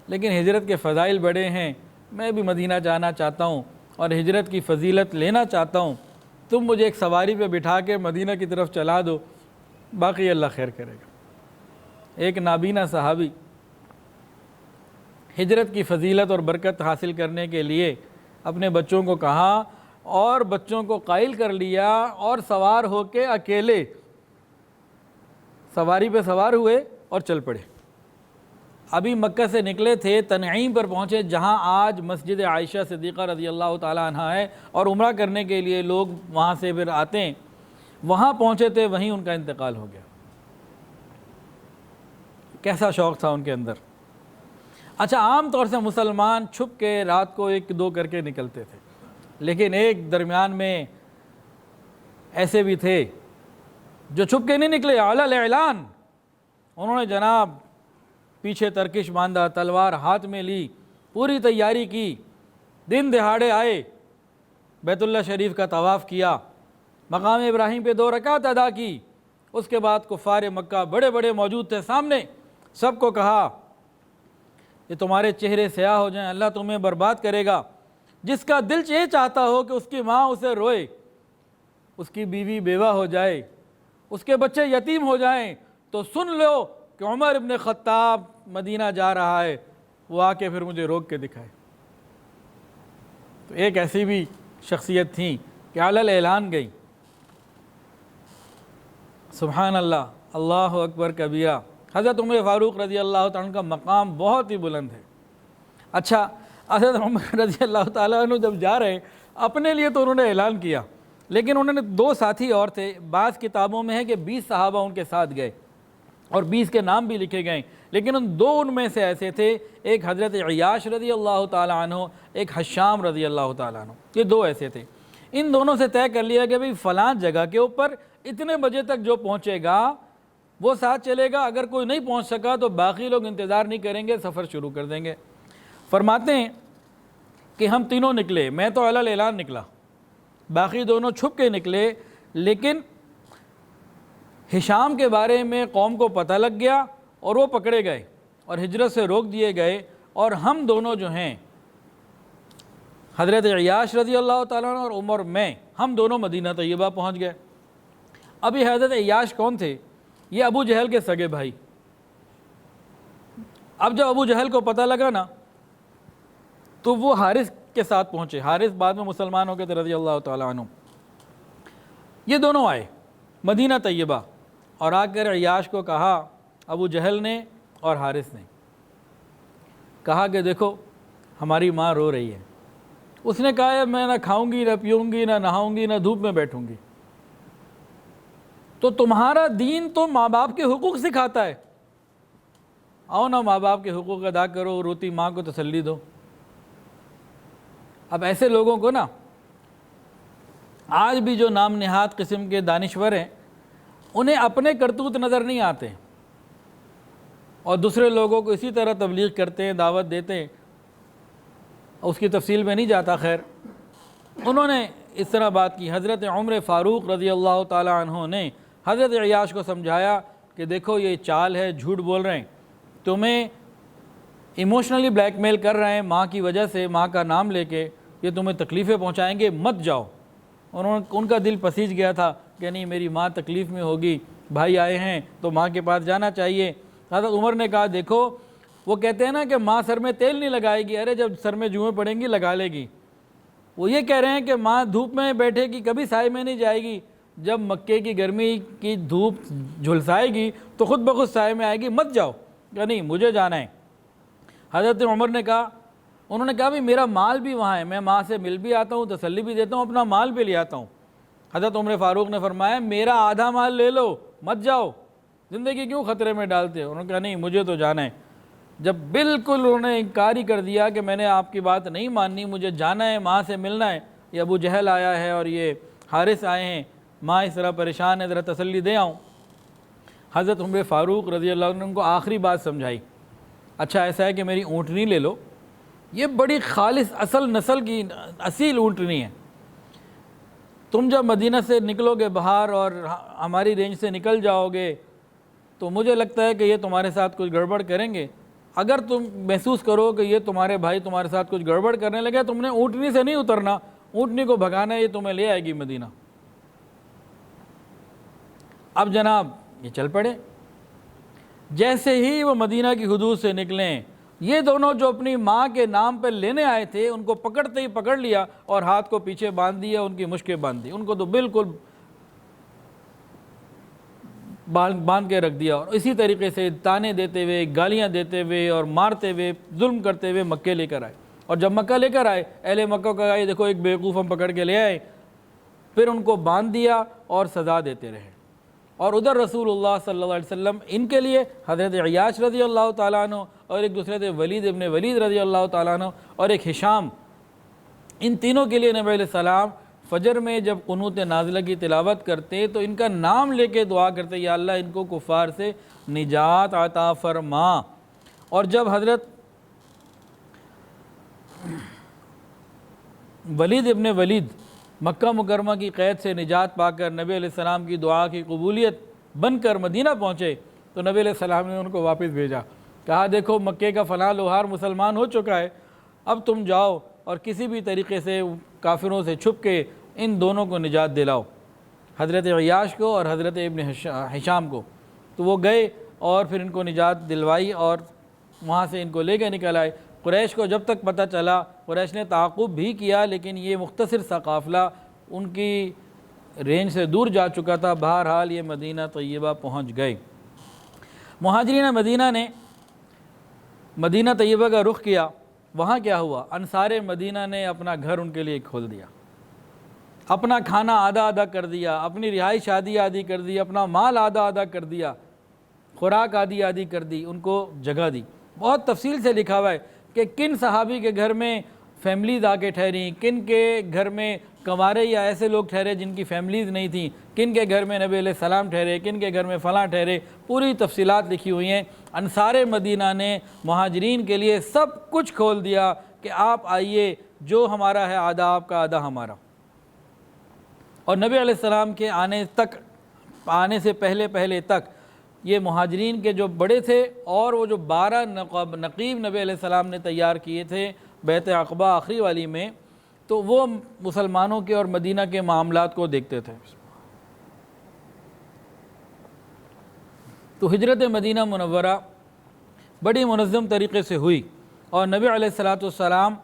لیکن ہجرت کے فضائل بڑے ہیں، میں بھی مدینہ جانا چاہتا ہوں اور ہجرت کی فضیلت لینا چاہتا ہوں، تم مجھے ایک سواری پہ بٹھا کے مدینہ کی طرف چلا دو، باقی اللہ خیر کرے گا۔ ایک نابینا صحابی ہجرت کی فضیلت اور برکت حاصل کرنے کے لیے اپنے بچوں کو کہا اور بچوں کو قائل کر لیا، اور سوار ہو کے اکیلے سواری پہ سوار ہوئے اور چل پڑے۔ ابھی مکہ سے نکلے تھے، تنعیم پر پہنچے، جہاں آج مسجد عائشہ صدیقہ رضی اللہ تعالیٰ عنہ ہے، اور عمرہ کرنے کے لیے لوگ وہاں سے پھر آتے ہیں، وہاں پہنچے تھے، وہیں ان کا انتقال ہو گیا۔ کیسا شوق تھا ان کے اندر۔ اچھا، عام طور سے مسلمان چھپ کے رات کو ایک دو کر کے نکلتے تھے، لیکن ایک درمیان میں ایسے بھی تھے جو چھپ کے نہیں نکلے، اعلی الاعلان، انہوں نے جناب پیچھے ترکش باندھا، تلوار ہاتھ میں لی، پوری تیاری کی، دن دہاڑے آئے، بیت اللہ شریف کا طواف کیا، مقام ابراہیم پہ 2 رکعت ادا کی، اس کے بعد کفار مکہ بڑے بڑے موجود تھے سامنے، سب کو کہا کہ تمہارے چہرے سیاہ ہو جائیں، اللہ تمہیں برباد کرے گا۔ جس کا دل یہ چاہتا ہو کہ اس کی ماں اسے روئے، اس کی بیوی بیوہ ہو جائے، اس کے بچے یتیم ہو جائیں، تو سن لو کہ عمر ابن خطاب مدینہ جا رہا ہے، وہ آ کے پھر مجھے روک کے دکھائے۔ تو ایک ایسی بھی شخصیت تھی کہ اعلی اعلان گئی۔ سبحان اللہ، اللہ اکبر کبیرہ۔ حضرت عمر فاروق رضی اللہ تعالیٰ عنہ کا مقام بہت ہی بلند ہے۔ اچھا، حضرت عمر رضی اللہ تعالیٰ عنہ جب جا رہے، اپنے لیے تو انہوں نے اعلان کیا، لیکن انہوں نے 2 ساتھی اور تھے، بعض کتابوں میں ہے کہ 20 صحابہ ان کے ساتھ گئے اور 20 کے نام بھی لکھے گئے، لیکن ان میں سے ایسے تھے، ایک حضرت عیاش رضی اللہ تعالیٰ عنہ، ایک حشام رضی اللہ تعالیٰ عنہ، یہ 2 ایسے تھے۔ ان دونوں سے طے کر لیا کہ بھئی فلاں جگہ کے اوپر اتنے بجے تک جو پہنچے گا وہ ساتھ چلے گا، اگر کوئی نہیں پہنچ سکا تو باقی لوگ انتظار نہیں کریں گے، سفر شروع کر دیں گے۔ فرماتے ہیں کہ ہم تینوں نکلے، میں تو علی الاعلان نکلا، باقی دونوں چھپ کے نکلے، لیکن ہشام کے بارے میں قوم کو پتہ لگ گیا اور وہ پکڑے گئے اور ہجرت سے روک دیے گئے، اور ہم دونوں جو ہیں حضرت عیاش رضی اللہ تعالیٰ عنہ اور عمر میں، ہم دونوں مدینہ طیبہ پہنچ گئے۔ اب یہ حضرت عیاش کون تھے؟ یہ ابو جہل کے سگے بھائی۔ اب جب ابو جہل کو پتہ لگا نا تو وہ حارث کے ساتھ پہنچے، حارث بعد میں مسلمان ہو گئے تھے رضی اللہ تعالیٰ عنہ۔ یہ دونوں آئے مدینہ طیبہ اور آ کر عیاش کو کہا، ابو جہل نے اور حارث نے کہا کہ دیکھو ہماری ماں رو رہی ہے۔ اس نے کہا میں نہ کھاؤں گی، نہ پیوں گی، نہ نہاؤں گی، نہ دھوپ میں بیٹھوں گی۔ تو تمہارا دین تو ماں باپ کے حقوق سکھاتا ہے، آؤ نا ماں باپ کے حقوق ادا کرو، روتی ماں کو تسلی دو۔ اب ایسے لوگوں کو نا آج بھی جو نام نہاد قسم کے دانشور ہیں انہیں اپنے کرتوت نظر نہیں آتے اور دوسرے لوگوں کو اسی طرح تبلیغ کرتے ہیں، دعوت دیتے ہیں، اس کی تفصیل میں نہیں جاتا۔ خیر، انہوں نے اس طرح بات کی۔ حضرت عمر فاروق رضی اللہ تعالی عنہ نے حضرت عیاش کو سمجھایا کہ دیکھو یہ چال ہے، جھوٹ بول رہے ہیں، تمہیں ایموشنلی بلیک میل کر رہے ہیں ماں کی وجہ سے، ماں کا نام لے کے یہ تمہیں تکلیفیں پہنچائیں گے، مت جاؤ۔ ان کا دل پسیج گیا تھا کہ نہیں میری ماں تکلیف میں ہوگی، بھائی آئے ہیں تو ماں کے پاس جانا چاہیے۔ حضرت عمر نے کہا دیکھو وہ کہتے ہیں نا کہ ماں سر میں تیل نہیں لگائے گی، ارے جب سر میں جوئیں پڑیں گی لگا لے گی۔ وہ یہ کہہ رہے ہیں کہ ماں دھوپ میں بیٹھے گی، کبھی سائے میں نہیں جائے گی، جب مکے کی گرمی کی دھوپ جھلسائے گی تو خود بخود سائے میں آئے گی، مت جاؤ۔ کہ نہیں مجھے جانا ہے۔ حضرت عمر نے کہا، انہوں نے کہا بھی میرا مال بھی وہاں ہے، میں ماں سے مل بھی آتا ہوں، تسلی بھی دیتا ہوں، اپنا مال بھی لے آتا ہوں۔ حضرت عمر فاروق نے فرمایا میرا آدھا مال لے لو، مت جاؤ، زندگی کیوں خطرے میں ڈالتے ہو؟ انہوں نے کہا نہیں مجھے تو جانا ہے۔ جب بالکل انہوں نے انکار ہی کر دیا کہ میں نے آپ کی بات نہیں ماننی، مجھے جانا ہے، ماں سے ملنا ہے، یہ ابو جہل آیا ہے اور یہ حارث آئے ہیں، ماں اس طرح پریشان ہے، ذرا تسلی دے آؤں۔ حضرت عمر فاروق رضی اللہ عنہ نے ان کو آخری بات سمجھائی، اچھا ایسا ہے کہ میری اونٹنی لے لو، یہ بڑی خالص اصل نسل کی اصیل اونٹنی ہے، تم جب مدینہ سے نکلو گے باہر اور ہماری رینج سے نکل جاؤ گے تو مجھے لگتا ہے کہ یہ تمہارے ساتھ کچھ گڑبڑ کریں گے۔ اگر تم محسوس کرو کہ یہ تمہارے بھائی تمہارے ساتھ کچھ گڑبڑ کرنے لگے، تم نے اونٹنی سے نہیں اترنا، اونٹنی کو بھگانا ہے، یہ تمہیں لے آئے گی مدینہ۔ اب جناب یہ چل پڑے۔ جیسے ہی وہ مدینہ کی حدود سے نکلیں، یہ دونوں جو اپنی ماں کے نام پہ لینے آئے تھے ان کو پکڑتے ہی پکڑ لیا اور ہاتھ کو پیچھے باندھ دیا، ان کی مشکیں باندھ دی، ان کو تو بالکل باندھ کے رکھ دیا، اور اسی طریقے سے تانے دیتے ہوئے، گالیاں دیتے ہوئے اور مارتے ہوئے، ظلم کرتے ہوئے مکے لے کر آئے۔ اور جب مکہ لے کر آئے، اہل مکہ کو کہا یہ دیکھو ایک بیوقوف ہم پکڑ کے لے آئے، پھر ان کو باندھ دیا اور سزا دیتے رہے۔ اور ادھر رسول اللہ صلی اللہ علیہ وسلم ان کے لیے حضرت عیاش رضی اللہ تعالیٰ عنہ اور ایک دوسرے تھے ولید ابن ولید رضی اللہ تعالیٰ عنہ اور ایک ہشام، ان تینوں کے لیے نبی علیہ السلام فجر میں جب قنوت نازلہ کی تلاوت کرتے تو ان کا نام لے کے دعا کرتے، یا اللہ ان کو کفار سے نجات عطا فرما۔ اور جب حضرت ولید ابن ولید مکہ مکرمہ کی قید سے نجات پا کر نبی علیہ السلام کی دعا کی قبولیت بن کر مدینہ پہنچے تو نبی علیہ السلام نے ان کو واپس بھیجا، کہا دیکھو مکے کا فلاں لوہار مسلمان ہو چکا ہے، اب تم جاؤ اور کسی بھی طریقے سے کافروں سے چھپ کے ان دونوں کو نجات دلاؤ، حضرت عیاش کو اور حضرت ابن ہشام کو۔ تو وہ گئے اور پھر ان کو نجات دلوائی اور وہاں سے ان کو لے کے نکل آئے۔ قریش کو جب تک پتہ چلا، قریش نے تعاقب بھی کیا لیکن یہ مختصر سا قافلہ ان کی رینج سے دور جا چکا تھا، بہرحال یہ مدینہ طیبہ پہنچ گئے۔ مہاجرین مدینہ نے مدینہ طیبہ کا رخ کیا، وہاں کیا ہوا؟ انصار مدینہ نے اپنا گھر ان کے لیے کھول دیا، اپنا کھانا آدھا آدھا کر دیا، اپنی رہائش آدھی آدھی کر دی، اپنا مال آدھا آدھا کر دیا، خوراک آدھی آدھی کر دی، ان کو جگہ دی۔ بہت تفصیل سے لکھا ہوا ہے کہ کن صحابی کے گھر میں فیملیز آ کے ٹھہریں، کن کے گھر میں کنوارے یا ایسے لوگ ٹھہرے جن کی فیملیز نہیں تھیں، کن کے گھر میں نبی علیہ السلام ٹھہرے، کن کے گھر میں فلاں ٹھہرے، پوری تفصیلات لکھی ہوئی ہیں۔ انصار مدینہ نے مہاجرین کے لیے سب کچھ کھول دیا کہ آپ آئیے، جو ہمارا ہے آدھا آپ کا آدھا ہمارا۔ اور نبی علیہ السلام کے آنے سے پہلے تک یہ مہاجرین کے جو بڑے تھے اور وہ جو 12 نقیب نبی علیہ السلام نے تیار کیے تھے بیعت عقبہ آخری والی میں، تو وہ مسلمانوں کے اور مدینہ کے معاملات کو دیکھتے تھے۔ تو ہجرت مدینہ منورہ بڑی منظم طریقے سے ہوئی، اور نبی علیہ السلام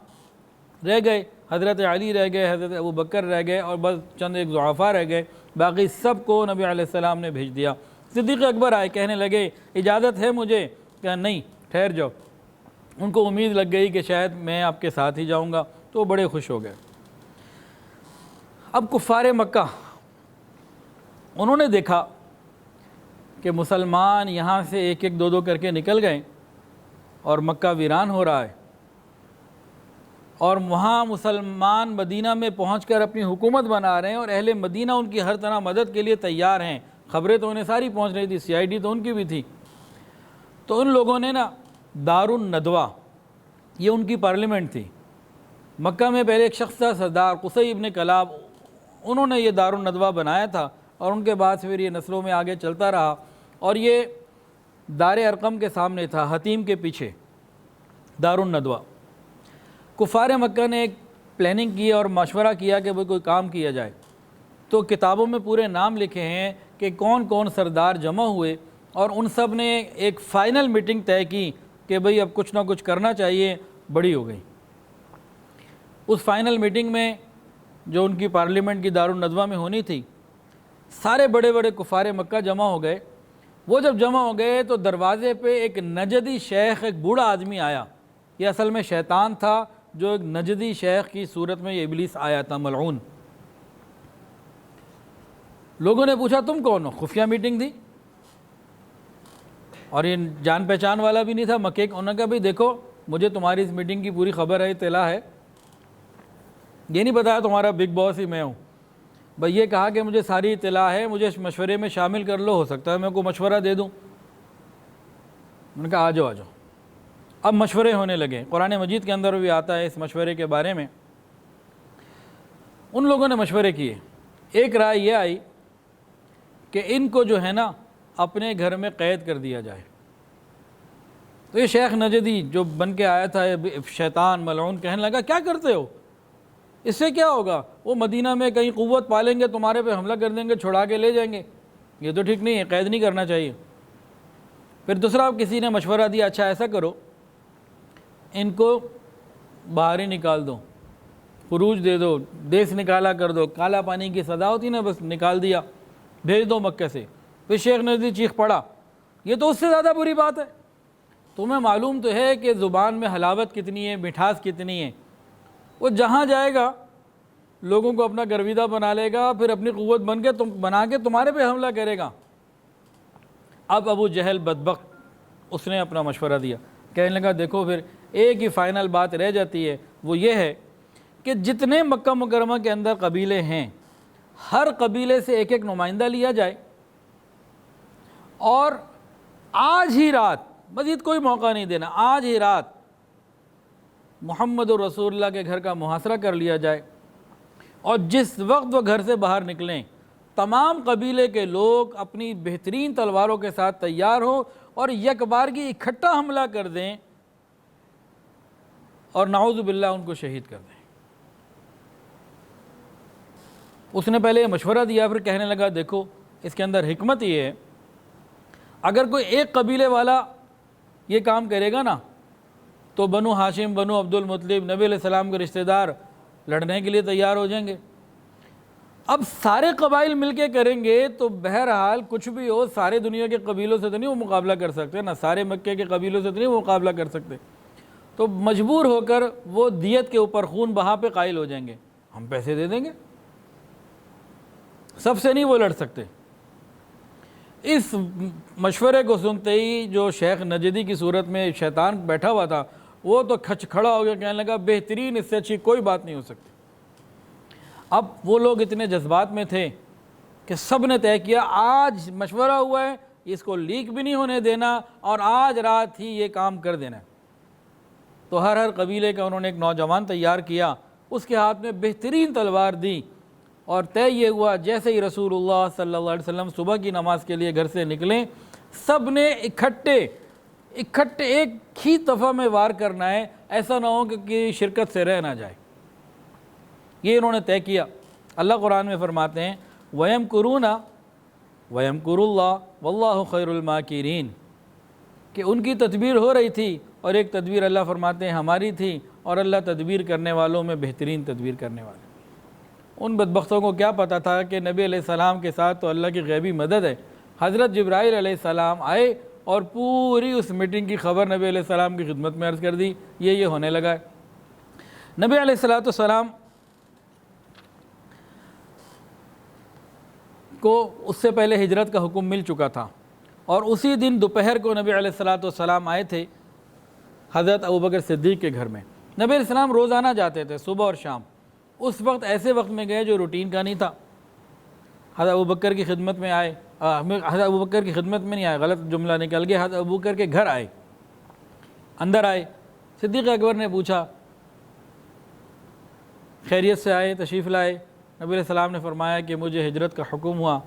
رہ گئے، حضرت علی رہ گئے، حضرت ابوبکر رہ گئے، اور بس چند ایک ضعفاء رہ گئے، باقی سب کو نبی علیہ السلام نے بھیج دیا۔ صدیق اکبر آئے، کہنے لگے اجازت ہے مجھے؟ کہا نہیں، ٹھہر جاؤ۔ ان کو امید لگ گئی کہ شاید میں آپ کے ساتھ ہی جاؤں گا، تو وہ بڑے خوش ہو گئے۔ اب کفار مکہ انہوں نے دیکھا کہ مسلمان یہاں سے ایک ایک دو کر کے نکل گئے اور مکہ ویران ہو رہا ہے، اور وہاں مسلمان مدینہ میں پہنچ کر اپنی حکومت بنا رہے ہیں، اور اہل مدینہ ان کی ہر طرح مدد کے لیے تیار ہیں۔ خبریں تو انہیں ساری پہنچ رہی تھی، CID تو ان کی بھی تھی۔ تو ان لوگوں نے دار الندوہ، یہ ان کی پارلیمنٹ تھی مکہ میں، پہلے ایک شخص تھا سردار قصی ابن کلاب، انہوں نے یہ دار الندوہ بنایا تھا، اور ان کے بعد پھر یہ نسلوں میں آگے چلتا رہا، اور یہ دار ارقم کے سامنے تھا، حتیم کے پیچھے دار الندوہ۔ کفار مکہ نے ایک پلاننگ کی اور مشورہ کیا کہ کوئی کام کیا جائے، تو کتابوں میں پورے نام لکھے ہیں کہ کون کون سردار جمع ہوئے، اور ان سب نے ایک فائنل میٹنگ طے کی کہ بھئی اب کچھ نہ کچھ کرنا چاہیے، بڑی ہو گئی۔ اس فائنل میٹنگ میں جو ان کی پارلیمنٹ کی دار الندوہ میں ہونی تھی، سارے بڑے بڑے کفار مکہ جمع ہو گئے۔ وہ جب جمع ہو گئے تو دروازے پہ ایک نجدی شیخ، ایک بوڑھا آدمی آیا۔ یہ اصل میں شیطان تھا، جو ایک نجدی شیخ کی صورت میں یہ ابلیس آیا تھا، ملعون۔ لوگوں نے پوچھا تم کون ہو؟ خفیہ میٹنگ تھی، اور یہ جان پہچان والا بھی نہیں تھا مکے۔ انہوں نے کہا بھئی دیکھو، مجھے تمہاری اس میٹنگ کی پوری خبر ہے، اطلاع ہے، یہ نہیں بتایا تمہارا بگ باس ہی میں ہوں۔ بھئی یہ کہا کہ مجھے ساری اطلاع ہے، مجھے اس مشورے میں شامل کر لو، ہو سکتا ہے میں کو مشورہ دے دوں۔ انہوں نے کہا آ جاؤ۔ اب مشورے ہونے لگے، قرآن مجید کے اندر بھی آتا ہے اس مشورے کے بارے میں۔ ان لوگوں نے مشورے کیے، ایک رائے یہ آئی کہ ان کو جو ہے اپنے گھر میں قید کر دیا جائے۔ تو یہ شیخ نجدی جو بن کے آیا تھا، شیطان ملعون، کہنے لگا کیا کرتے ہو، اس سے کیا ہوگا؟ وہ مدینہ میں کہیں قوت پالیں گے، تمہارے پہ حملہ کر دیں گے، چھڑا کے لے جائیں گے، یہ تو ٹھیک نہیں ہے، قید نہیں کرنا چاہیے۔ پھر دوسرا کسی نے مشورہ دیا، اچھا ایسا کرو، ان کو باہر ہی نکال دو، خروج دے دو، دیس نکالا کر دو، کالا پانی کی سزا ہوتی نا، بس نکال دیا، بھیج دو مکہ سے۔ پھر شیخ نجدی چیخ پڑا، یہ تو اس سے زیادہ بری بات ہے، تمہیں معلوم تو ہے کہ زبان میں حلاوت کتنی ہے، مٹھاس کتنی ہے۔ وہ جہاں جائے گا لوگوں کو اپنا گرویدہ بنا لے گا، پھر اپنی قوت بنا کے تمہارے پہ حملہ کرے گا۔ اب ابو جہل بدبخت، اس نے اپنا مشورہ دیا، کہنے لگا دیکھو پھر ایک ہی فائنل بات رہ جاتی ہے، وہ یہ ہے کہ جتنے مکہ مکرمہ کے اندر قبیلے ہیں، ہر قبیلے سے ایک ایک نمائندہ لیا جائے، اور آج ہی رات، مزید کوئی موقع نہیں دینا، آج ہی رات محمد رسول اللہ کے گھر کا محاصرہ کر لیا جائے، اور جس وقت وہ گھر سے باہر نکلیں تمام قبیلے کے لوگ اپنی بہترین تلواروں کے ساتھ تیار ہوں اور یک بارگی اکٹھا حملہ کر دیں اور نعوذ باللہ ان کو شہید کر دیں۔ اس نے پہلے مشورہ دیا، پھر کہنے لگا دیکھو اس کے اندر حکمت یہ ہے، اگر کوئی ایک قبیلے والا یہ کام کرے گا تو بنو ہاشم، بنو عبد المطلب، نبی علیہ السلام کے رشتہ دار لڑنے کے لیے تیار ہو جائیں گے۔ اب سارے قبائل مل کے کریں گے تو بہرحال کچھ بھی ہو، سارے دنیا کے قبیلوں سے تو نہیں وہ مقابلہ کر سکتے نا، سارے مکے کے قبیلوں سے تو نہیں وہ مقابلہ کر سکتے، تو مجبور ہو کر وہ دیت کے اوپر خون بہا پہ قائل ہو جائیں گے، ہم پیسے دے دیں گے، سب سے نہیں وہ لڑ سکتے۔ اس مشورے کو سنتے ہی جو شیخ نجدی کی صورت میں شیطان بیٹھا ہوا تھا، وہ تو کھڑا ہو گیا، کہنے لگا بہترین، اس سے اچھی کوئی بات نہیں ہو سکتی۔ اب وہ لوگ اتنے جذبات میں تھے کہ سب نے طے کیا آج مشورہ ہوا ہے، اس کو لیک بھی نہیں ہونے دینا اور آج رات ہی یہ کام کر دینا ہے۔ تو ہر قبیلے کا انہوں نے ایک نوجوان تیار کیا، اس کے ہاتھ میں بہترین تلوار دی، اور طے یہ ہوا جیسے ہی رسول اللہ صلی اللہ علیہ وسلم صبح کی نماز کے لیے گھر سے نکلیں، سب نے اکٹھے ایک ہی دفعہ میں وار کرنا ہے، ایسا نہ ہو کہ شرکت سے رہ نہ جائے۔ یہ انہوں نے طے کیا۔ اللہ قرآن میں فرماتے ہیں وَيَمْكُرُونَ وَيَمْكُرُ اللَّهُ وَاللَّهُ خَيْرُ الْمَاكِرِينَ، کہ ان کی تدبیر ہو رہی تھی، اور ایک تدبیر اللہ فرماتے ہیں ہماری تھی، اور اللہ تدبیر کرنے والوں میں بہترین تدبیر کرنے والے۔ ان بدبختوں کو کیا پتہ تھا کہ نبی علیہ السلام کے ساتھ تو اللہ کی غیبی مدد ہے۔ حضرت جبرائیل علیہ السلام آئے اور پوری اس میٹنگ کی خبر نبی علیہ السلام کی خدمت میں عرض کر دی، یہ ہونے لگا ہے۔ نبی علیہ السلام کو اس سے پہلے ہجرت کا حکم مل چکا تھا، اور اسی دن دوپہر کو نبی علیہ السلام آئے تھے حضرت ابوبکر صدیق کے گھر میں۔ نبی علیہ السلام روزانہ جاتے تھے صبح اور شام، اس وقت ایسے وقت میں گئے جو روٹین کا نہیں تھا۔ حضرت ابوبکر کی خدمت میں آئے، حضرت ابوبکر کی خدمت میں نہیں آئے، غلط جملہ نکل گیا، حضرت ابوبکر کے گھر آئے، اندر آئے۔ صدیق اکبر نے پوچھا خیریت سے آئے، تشریف لائے؟ نبی علیہ السلام نے فرمایا کہ مجھے ہجرت کا حکم ہوا۔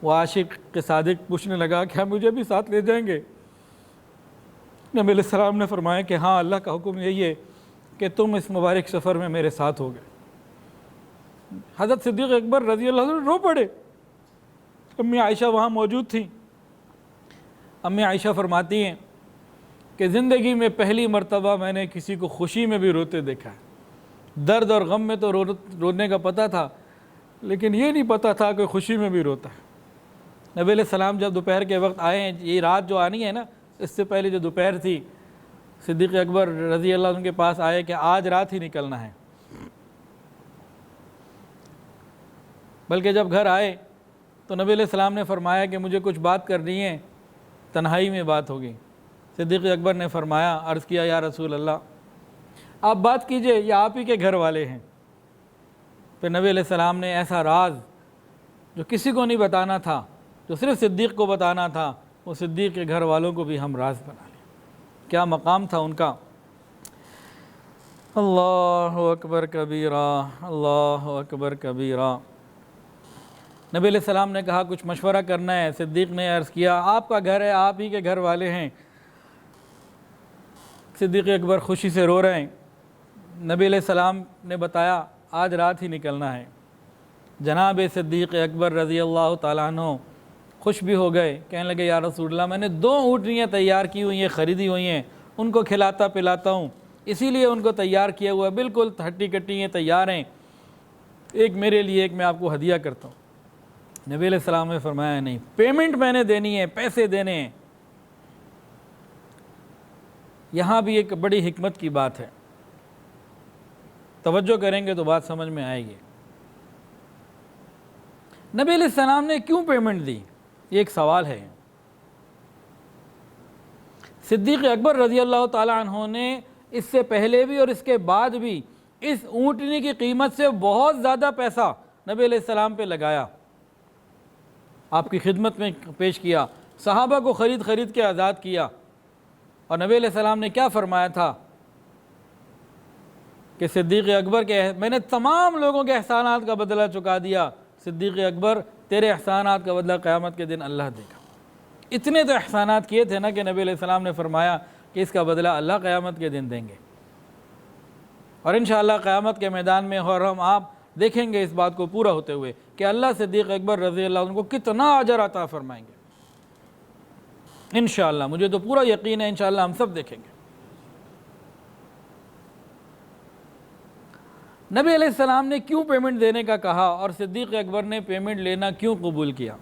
وہ عاشق کے صادق پوچھنے لگا کیا مجھے بھی ساتھ لے جائیں گے؟ نبی علیہ السلام نے فرمایا کہ ہاں، اللہ کا حکم یہی ہے کہ تم اس مبارک سفر میں میرے ساتھ ہو گئے۔ حضرت صدیق اکبر رضی اللہ عنہ رو پڑے۔ امی عائشہ وہاں موجود تھیں۔ امی عائشہ فرماتی ہیں کہ زندگی میں پہلی مرتبہ میں نے کسی کو خوشی میں بھی روتے دیکھا ہے۔ درد اور غم میں تو رونے کا پتہ تھا، لیکن یہ نہیں پتہ تھا کہ خوشی میں بھی روتا ہے۔ نبی علیہ السلام جب دوپہر کے وقت آئے ہیں، یہ رات جو آنی ہے نا، اس سے پہلے جو دوپہر تھی، صدیق اکبر رضی اللہ عنہ کے پاس آئے کہ آج رات ہی نکلنا ہے۔ بلکہ جب گھر آئے تو نبی علیہ السلام نے فرمایا کہ مجھے کچھ بات کرنی ہے، تنہائی میں بات ہوگی۔ صدیق اکبر نے فرمایا، عرض کیا یا رسول اللہ آپ بات کیجئے، یا آپ ہی کے گھر والے ہیں؟ پھر نبی علیہ السلام نے ایسا راز جو کسی کو نہیں بتانا تھا، جو صرف صدیق کو بتانا تھا، وہ صدیق کے گھر والوں کو بھی ہم راز بنا لیں۔ کیا مقام تھا ان کا! اللہ اکبر کبیرہ، اللہ اکبر کبیرہ۔ نبی علیہ السلام نے کہا کچھ مشورہ کرنا ہے۔ صدیق نے عرض کیا آپ کا گھر ہے، آپ ہی کے گھر والے ہیں۔ صدیق اکبر خوشی سے رو رہے ہیں۔ نبی علیہ السلام نے بتایا آج رات ہی نکلنا ہے۔ جناب صدیق اکبر رضی اللہ تعالیٰ عنہ خوش بھی ہو گئے، کہنے لگے یا رسول اللہ میں نے 2 اونٹنیاں تیار کی ہوئی ہیں، خریدی ہوئی ہیں، ان کو کھلاتا پلاتا ہوں، اسی لیے ان کو تیار کیا ہوا ہے، بالکل ہٹی کٹی ہیں، تیار ہیں، ایک میرے لیے، ایک میں آپ کو ہدیہ کرتا ہوں۔ نبی علیہ السلام نے فرمایا نہیں، پیمنٹ میں نے دینی ہے، پیسے دینے ہیں۔ یہاں بھی ایک بڑی حکمت کی بات ہے، توجہ کریں گے تو بات سمجھ میں آئے گی۔ نبی علیہ السلام نے کیوں پیمنٹ دی؟ یہ ایک سوال ہے۔ صدیق اکبر رضی اللہ تعالیٰ عنہ نے اس سے پہلے بھی اور اس کے بعد بھی اس اونٹنی کی قیمت سے بہت زیادہ پیسہ نبی علیہ السلام پہ لگایا، آپ کی خدمت میں پیش کیا، صحابہ کو خرید کے آزاد کیا۔ اور نبی علیہ السلام نے کیا فرمایا تھا کہ صدیق اکبر کے میں نے تمام لوگوں کے احسانات کا بدلہ چکا دیا، صدیق اکبر تیرے احسانات کا بدلہ قیامت کے دن اللہ دے گا۔ اتنے تو احسانات کیے تھے نا کہ نبی علیہ السلام نے فرمایا کہ اس کا بدلہ اللہ قیامت کے دن دیں گے۔ اور انشاءاللہ قیامت کے میدان میں اور ہم آپ دیکھیں گے اس بات کو پورا ہوتے ہوئے کہ اللہ صدیق اکبر رضی اللہ عنہ کو کتنا اجر عطا فرمائیں گے۔ انشاءاللہ مجھے تو پورا یقین ہے، انشاءاللہ ہم سب دیکھیں گے۔ نبی علیہ السلام نے کیوں پیمنٹ دینے کا کہا اور صدیق اکبر نے پیمنٹ لینا کیوں قبول کیا؟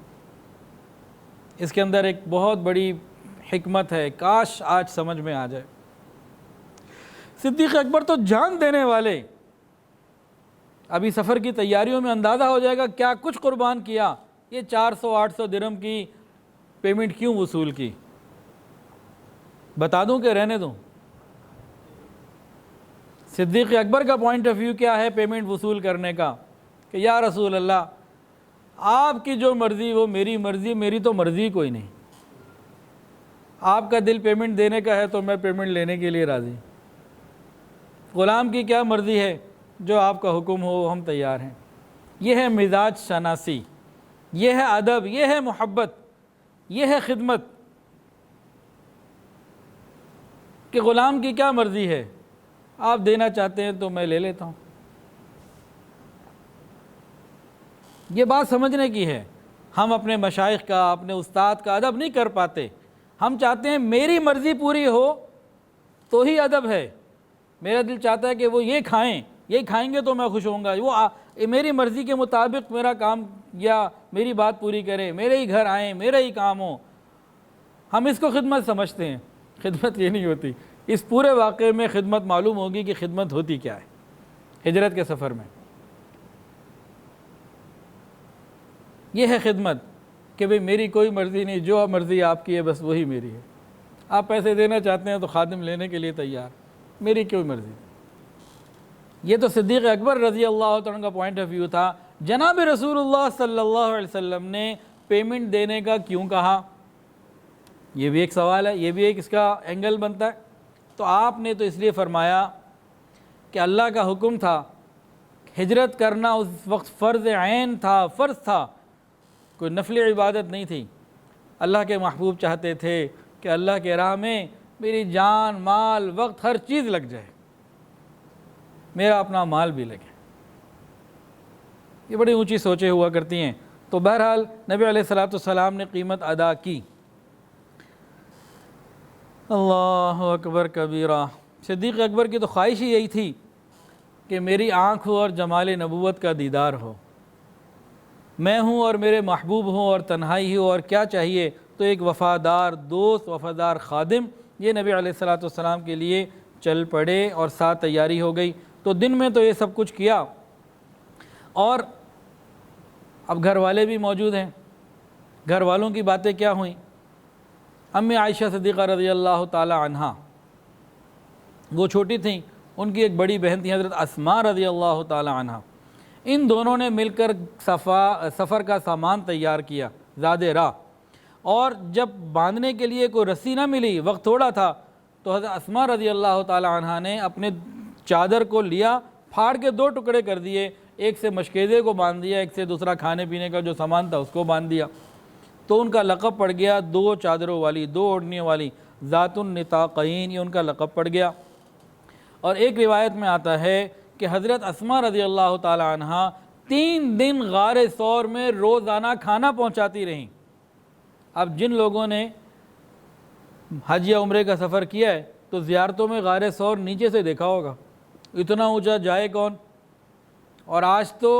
اس کے اندر ایک بہت بڑی حکمت ہے، کاش آج سمجھ میں آ جائے۔ صدیق اکبر تو جان دینے والے، ابھی سفر کی تیاریوں میں اندازہ ہو جائے گا کیا کچھ قربان کیا۔ یہ 400-800 درہم کی پیمنٹ کیوں وصول کی؟ بتا دوں کہ رہنے دوں؟ صدیق اکبر کا پوائنٹ آف ویو کیا ہے پیمنٹ وصول کرنے کا؟ کہ یا رسول اللہ آپ کی جو مرضی وہ میری مرضی، میری تو مرضی کوئی نہیں، آپ کا دل پیمنٹ دینے کا ہے تو میں پیمنٹ لینے کے لیے راضی، غلام کی کیا مرضی ہے، جو آپ کا حکم ہو ہم تیار ہیں۔ یہ ہے مزاج شناسی، یہ ہے ادب، یہ ہے محبت، یہ ہے خدمت، کہ غلام کی کیا مرضی ہے، آپ دینا چاہتے ہیں تو میں لے لیتا ہوں۔ یہ بات سمجھنے کی ہے۔ ہم اپنے مشائخ کا، اپنے استاد کا ادب نہیں کر پاتے، ہم چاہتے ہیں میری مرضی پوری ہو تو ہی ادب ہے۔ میرا دل چاہتا ہے کہ وہ یہ کھائیں، یہ کھائیں گے تو میں خوش ہوں گا، وہ میری مرضی کے مطابق میرا کام یا میری بات پوری کریں، میرے ہی گھر آئیں، میرا ہی کام ہو، ہم اس کو خدمت سمجھتے ہیں۔ خدمت یہ نہیں ہوتی۔ اس پورے واقعے میں خدمت معلوم ہوگی کہ خدمت ہوتی کیا ہے ہجرت کے سفر میں۔ یہ ہے خدمت کہ بھئی میری کوئی مرضی نہیں، جو مرضی آپ کی ہے بس وہی میری ہے۔ آپ پیسے دینا چاہتے ہیں تو خادم لینے کے لیے تیار، میری کوئی مرضی۔ یہ تو صدیق اکبر رضی اللہ عنہ کا پوائنٹ آف ویو تھا۔ جناب رسول اللہ صلی اللہ علیہ وسلم نے پیمنٹ دینے کا کیوں کہا؟ یہ بھی ایک سوال ہے، یہ بھی ایک اس کا اینگل بنتا ہے۔ تو آپ نے تو اس لیے فرمایا کہ اللہ کا حکم تھا، ہجرت کرنا اس وقت فرض عین تھا، فرض تھا، کوئی نفل عبادت نہیں تھی۔ اللہ کے محبوب چاہتے تھے کہ اللہ کے راہ میں میری جان، مال، وقت، ہر چیز لگ جائے، میرا اپنا مال بھی لگے۔ یہ بڑی اونچی سوچیں ہوا کرتی ہیں۔ تو بہرحال نبی علیہ الصلوۃ والسلام نے قیمت ادا کی۔ اللہ اکبر کبیرہ۔ صدیق اکبر کی تو خواہش ہی یہی تھی کہ میری آنکھ ہو اور جمال نبوت کا دیدار ہو، میں ہوں اور میرے محبوب ہوں اور تنہائی ہو، اور کیا چاہیے؟ تو ایک وفادار دوست، وفادار خادم، یہ نبی علیہ الصلوۃ والسلام کے لیے چل پڑے اور ساتھ تیاری ہو گئی۔ تو دن میں تو یہ سب کچھ کیا، اور اب گھر والے بھی موجود ہیں۔ گھر والوں کی باتیں کیا ہوئیں؟ امی عائشہ صدیقہ رضی اللہ تعالی عنہا، وہ چھوٹی تھیں، ان کی ایک بڑی بہن تھی حضرت اسماء رضی اللہ تعالی عنہا۔ ان دونوں نے مل کر سفر کا سامان تیار کیا، زاد راہ، اور جب باندھنے کے لیے کوئی رسی نہ ملی، وقت تھوڑا تھا، تو حضرت اسماء رضی اللہ تعالی عنہا نے اپنے چادر کو لیا، پھاڑ کے 2 ٹکڑے کر دیے، ایک سے مشکیزے کو باندھ دیا، ایک سے دوسرا کھانے پینے کا جو سامان تھا اس کو باندھ دیا۔ تو ان کا لقب پڑ گیا 2 چادروں والی، 2 اوڑھنیوں والی، ذات النطاقین، یہ ان کا لقب پڑ گیا۔ اور ایک روایت میں آتا ہے کہ حضرت اسماء رضی اللہ تعالی عنہا 3 دن غار ثور میں روزانہ کھانا پہنچاتی رہیں۔ اب جن لوگوں نے حج یا عمرے کا سفر کیا ہے تو زیارتوں میں غار ثور نیچے سے دیکھا ہوگا، اتنا اونچا جائے کون؟ اور آج تو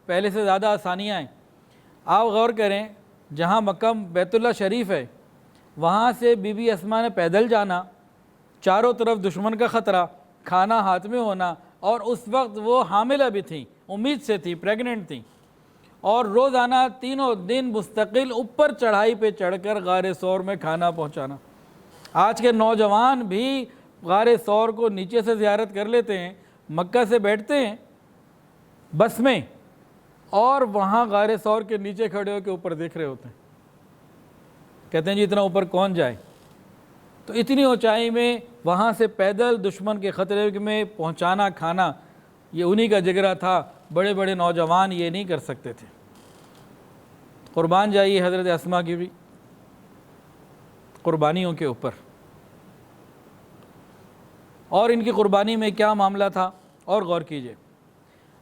پہلے سے زیادہ آسانیاں ہیں۔ آپ غور کریں، جہاں مکہ بیت اللہ شریف ہے، وہاں سے بی بی اسماء نے پیدل جانا، چاروں طرف دشمن کا خطرہ، کھانا ہاتھ میں ہونا، اور اس وقت وہ حاملہ بھی تھیں، امید سے تھی، پریگننٹ تھیں، اور روزانہ 3 دن مستقل اوپر چڑھائی پہ چڑھ کر غار ثور میں کھانا پہنچانا۔ آج کے نوجوان بھی غار ثور کو نیچے سے زیارت کر لیتے ہیں، مکہ سے بیٹھتے ہیں بس میں، اور وہاں غار ثور کے نیچے کھڑے ہو کے اوپر دیکھ رہے ہوتے ہیں، کہتے ہیں جی اتنا اوپر کون جائے؟ تو اتنی اونچائی میں وہاں سے پیدل دشمن کے خطرے میں پہنچانا کھانا، یہ انہی کا جگرہ تھا، بڑے بڑے نوجوان یہ نہیں کر سکتے تھے۔ قربان جائیے حضرت اسماء کی بھی قربانیوں کے اوپر، اور ان کی قربانی میں کیا معاملہ تھا، اور غور کیجئے۔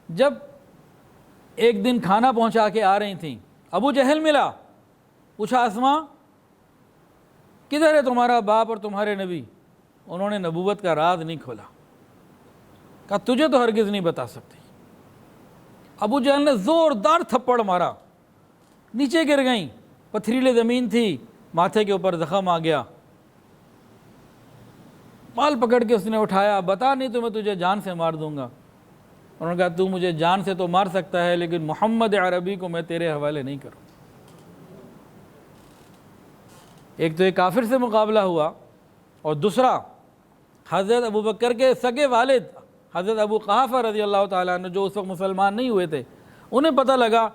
جب ایک دن کھانا پہنچا کے آ رہی تھیں، ابو جہل ملا، پوچھا اسماء کدھر ہے تمہارا باپ اور تمہارے نبی؟ انہوں نے نبوت کا راز نہیں کھولا، کہا تجھے تو ہرگز نہیں بتا سکتی۔ ابو جہل نے زوردار تھپڑ مارا، نیچے گر گئیں، پتھریلے زمین تھی، ماتھے کے اوپر زخم آ گیا، بال پکڑ کے اس نے اٹھایا، بتا نہیں تو میں تجھے جان سے مار دوں گا۔ انہوں نے کہا تو مجھے جان سے تو مار سکتا ہے لیکن محمد عربی کو میں تیرے حوالے نہیں کروں۔ ایک تو ایک کافر سے مقابلہ ہوا، اور دوسرا حضرت ابوبکر کے سگے والد حضرت ابو قحافہ رضی اللہ تعالیٰ عنہ جو اس وقت مسلمان نہیں ہوئے تھے، انہیں پتہ لگا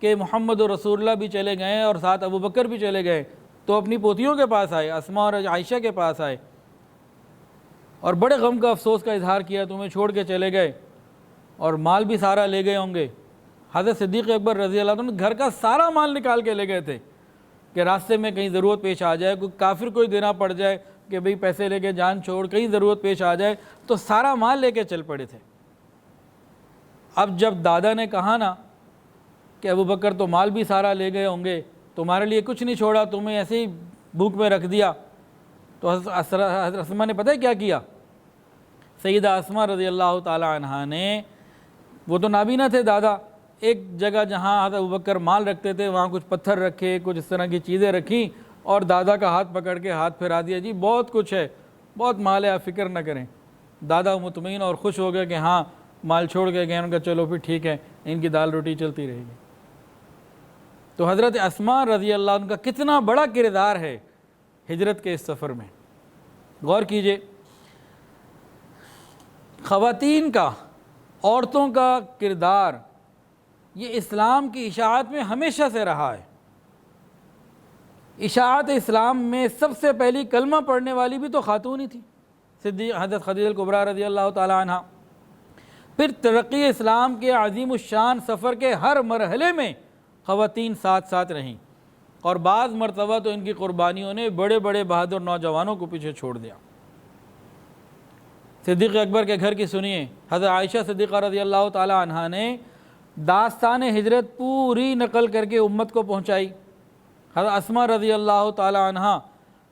کہ محمد رسول اللہ بھی چلے گئے اور ساتھ ابو بکر بھی چلے گئے، تو اپنی پوتیوں کے پاس آئے، اسماء اور عائشہ کے پاس آئے اور بڑے غم کا افسوس کا اظہار کیا، تمہیں چھوڑ کے چلے گئے اور مال بھی سارا لے گئے ہوں گے۔ حضرت صدیق اکبر رضی اللہ عنہ گھر کا سارا مال نکال کے لے گئے تھے کہ راستے میں کہیں ضرورت پیش آ جائے، کوئی کافر کوئی دینا پڑ جائے کہ بھئی پیسے لے کے جان چھوڑ، کہیں ضرورت پیش آ جائے، تو سارا مال لے کے چل پڑے تھے۔ اب جب دادا نے کہا نا کہ ابو بکر تو مال بھی سارا لے گئے ہوں گے، تمہارے لیے کچھ نہیں چھوڑا، تمہیں ایسے ہی بھوک میں رکھ دیا، تو حضرت اسماء نے پتہ ہے کیا کیا؟ سیدہ اسماء رضی اللہ تعالی عنہا نے، وہ تو نابینا تھے دادا، ایک جگہ جہاں حضرت ابوبکر مال رکھتے تھے وہاں کچھ پتھر رکھے، کچھ اس طرح کی چیزیں رکھی اور دادا کا ہاتھ پکڑ کے ہاتھ پھیرا دیا، جی بہت کچھ ہے، بہت مال ہے، آپ فکر نہ کریں۔ دادا مطمئن اور خوش ہو گئے کہ ہاں مال چھوڑ کے گئے، ان کا چلو پھر ٹھیک ہے، ان کی دال روٹی چلتی رہے گی۔ تو حضرت اسماء رضی اللہ عنہ کا کتنا بڑا کردار ہے ہجرت کے اس سفر میں، غور کیجئے۔ خواتین کا، عورتوں کا کردار یہ اسلام کی اشاعت میں ہمیشہ سے رہا ہے۔ اشاعت اسلام میں سب سے پہلی کلمہ پڑھنے والی بھی تو خاتون ہی تھی، حضرت خدیجہ الکبریٰ رضی اللہ تعالی عنہ۔ پھر ترقی اسلام کے عظیم الشان سفر کے ہر مرحلے میں خواتین ساتھ ساتھ رہیں، اور بعض مرتبہ تو ان کی قربانیوں نے بڑے بڑے بہادر نوجوانوں کو پیچھے چھوڑ دیا۔ صدیق اکبر کے گھر کی سنیے، حضرت عائشہ صدیقہ رضی اللہ تعالی عنہا نے داستان ہجرت پوری نقل کر کے امت کو پہنچائی۔ حضرت اسماء رضی اللہ تعالی عنہا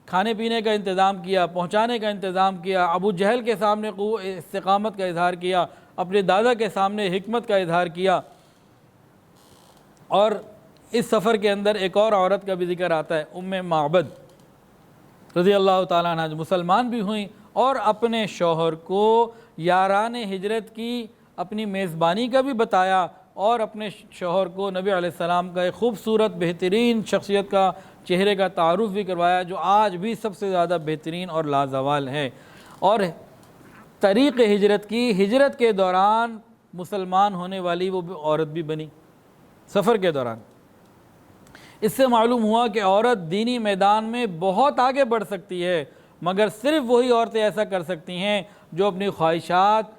کھانے پینے کا انتظام کیا، پہنچانے کا انتظام کیا، ابو جہل کے سامنے استقامت کا اظہار کیا، اپنے دادا کے سامنے حکمت کا اظہار کیا۔ اور اس سفر کے اندر ایک اور عورت کا بھی ذکر آتا ہے، ام معبد رضی اللہ تعالیٰ عنہ، جو مسلمان بھی ہوئیں اور اپنے شوہر کو یاران ہجرت کی اپنی میزبانی کا بھی بتایا، اور اپنے شوہر کو نبی علیہ السلام کا ایک خوبصورت بہترین شخصیت کا چہرے کا تعارف بھی کروایا، جو آج بھی سب سے زیادہ بہترین اور لازوال ہے۔ اور طریق ہجرت کی، ہجرت کے دوران مسلمان ہونے والی وہ عورت بھی بنی سفر کے دوران۔ اس سے معلوم ہوا کہ عورت دینی میدان میں بہت آگے بڑھ سکتی ہے، مگر صرف وہی عورتیں ایسا کر سکتی ہیں جو اپنی خواہشات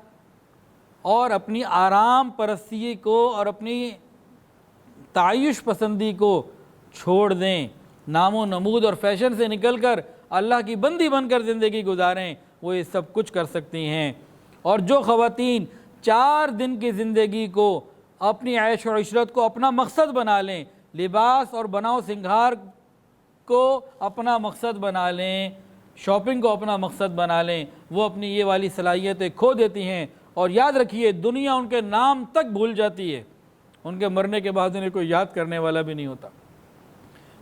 اور اپنی آرام پرستی کو اور اپنی تعیش پسندی کو چھوڑ دیں، نام و نمود اور فیشن سے نکل کر اللہ کی بندی بن کر زندگی گزاریں، وہ یہ سب کچھ کر سکتی ہیں۔ اور جو خواتین 4 دن کی زندگی کو، اپنی عیش و عشرت کو اپنا مقصد بنا لیں، لباس اور بناؤ سنگھار کو اپنا مقصد بنا لیں، شاپنگ کو اپنا مقصد بنا لیں، وہ اپنی یہ والی صلاحیتیں کھو دیتی ہیں، اور یاد رکھیے دنیا ان کے نام تک بھول جاتی ہے، ان کے مرنے کے بعد انہیں کوئی یاد کرنے والا بھی نہیں ہوتا۔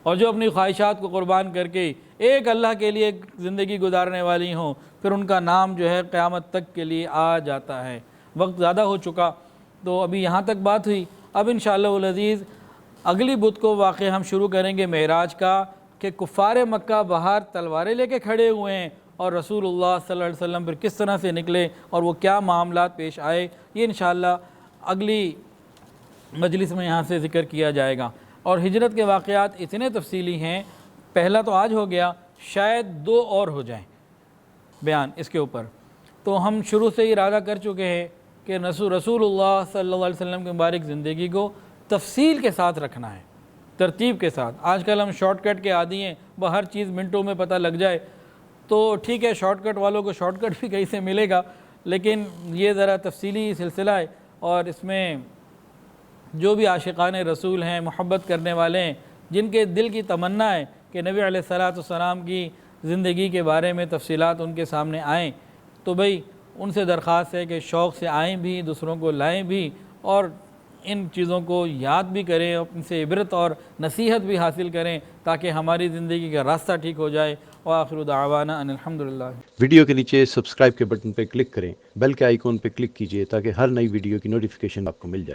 اور جو اپنی خواہشات کو قربان کر کے ایک اللہ کے لیے زندگی گزارنے والی ہوں، پھر ان کا نام جو ہے قیامت تک کے لیے آ جاتا ہے۔ وقت زیادہ ہو چکا، تو ابھی یہاں تک بات ہوئی۔ اب انشاءاللہ العزیز اگلی بدھ کو واقعہ ہم شروع کریں گے معراج کا، کہ کفار مکہ باہر تلواریں لے کے کھڑے ہوئے ہیں اور رسول اللہ صلی اللہ علیہ وسلم پھر کس طرح سے نکلے اور وہ کیا معاملات پیش آئے، یہ انشاءاللہ اگلی مجلس میں یہاں سے ذکر کیا جائے گا۔ اور ہجرت کے واقعات اتنے تفصیلی ہیں، پہلا تو آج ہو گیا، شاید 2 اور ہو جائیں بیان اس کے اوپر۔ تو ہم شروع سے ارادہ کر چکے ہیں کہ رسول اللہ صلی اللہ علیہ وسلم کی مبارک زندگی کو تفصیل کے ساتھ رکھنا ہے، ترتیب کے ساتھ۔ آج کل ہم شارٹ کٹ کے عادی ہیں، وہ ہر چیز منٹوں میں پتہ لگ جائے، تو ٹھیک ہے شارٹ کٹ والوں کو شارٹ کٹ بھی کہیں سے ملے گا، لیکن یہ ذرا تفصیلی سلسلہ ہے، اور اس میں جو بھی عاشقان رسول ہیں، محبت کرنے والے ہیں، جن کے دل کی تمنا ہے کہ نبی علیہ السلام کی زندگی کے بارے میں تفصیلات ان کے سامنے آئیں، تو بھئی ان سے درخواست ہے کہ شوق سے آئیں بھی، دوسروں کو لائیں بھی، اور ان چیزوں کو یاد بھی کریں، ان سے عبرت اور نصیحت بھی حاصل کریں، تاکہ ہماری زندگی کا راستہ ٹھیک ہو جائے۔ وآخر دعوانا ان الحمدللہ۔ ویڈیو کے نیچے سبسکرائب کے بٹن پہ کلک کریں، بیل کے آئیکن پہ کلک کیجئے تاکہ ہر نئی ویڈیو کی نوٹیفیکیشن آپ کو مل جائے۔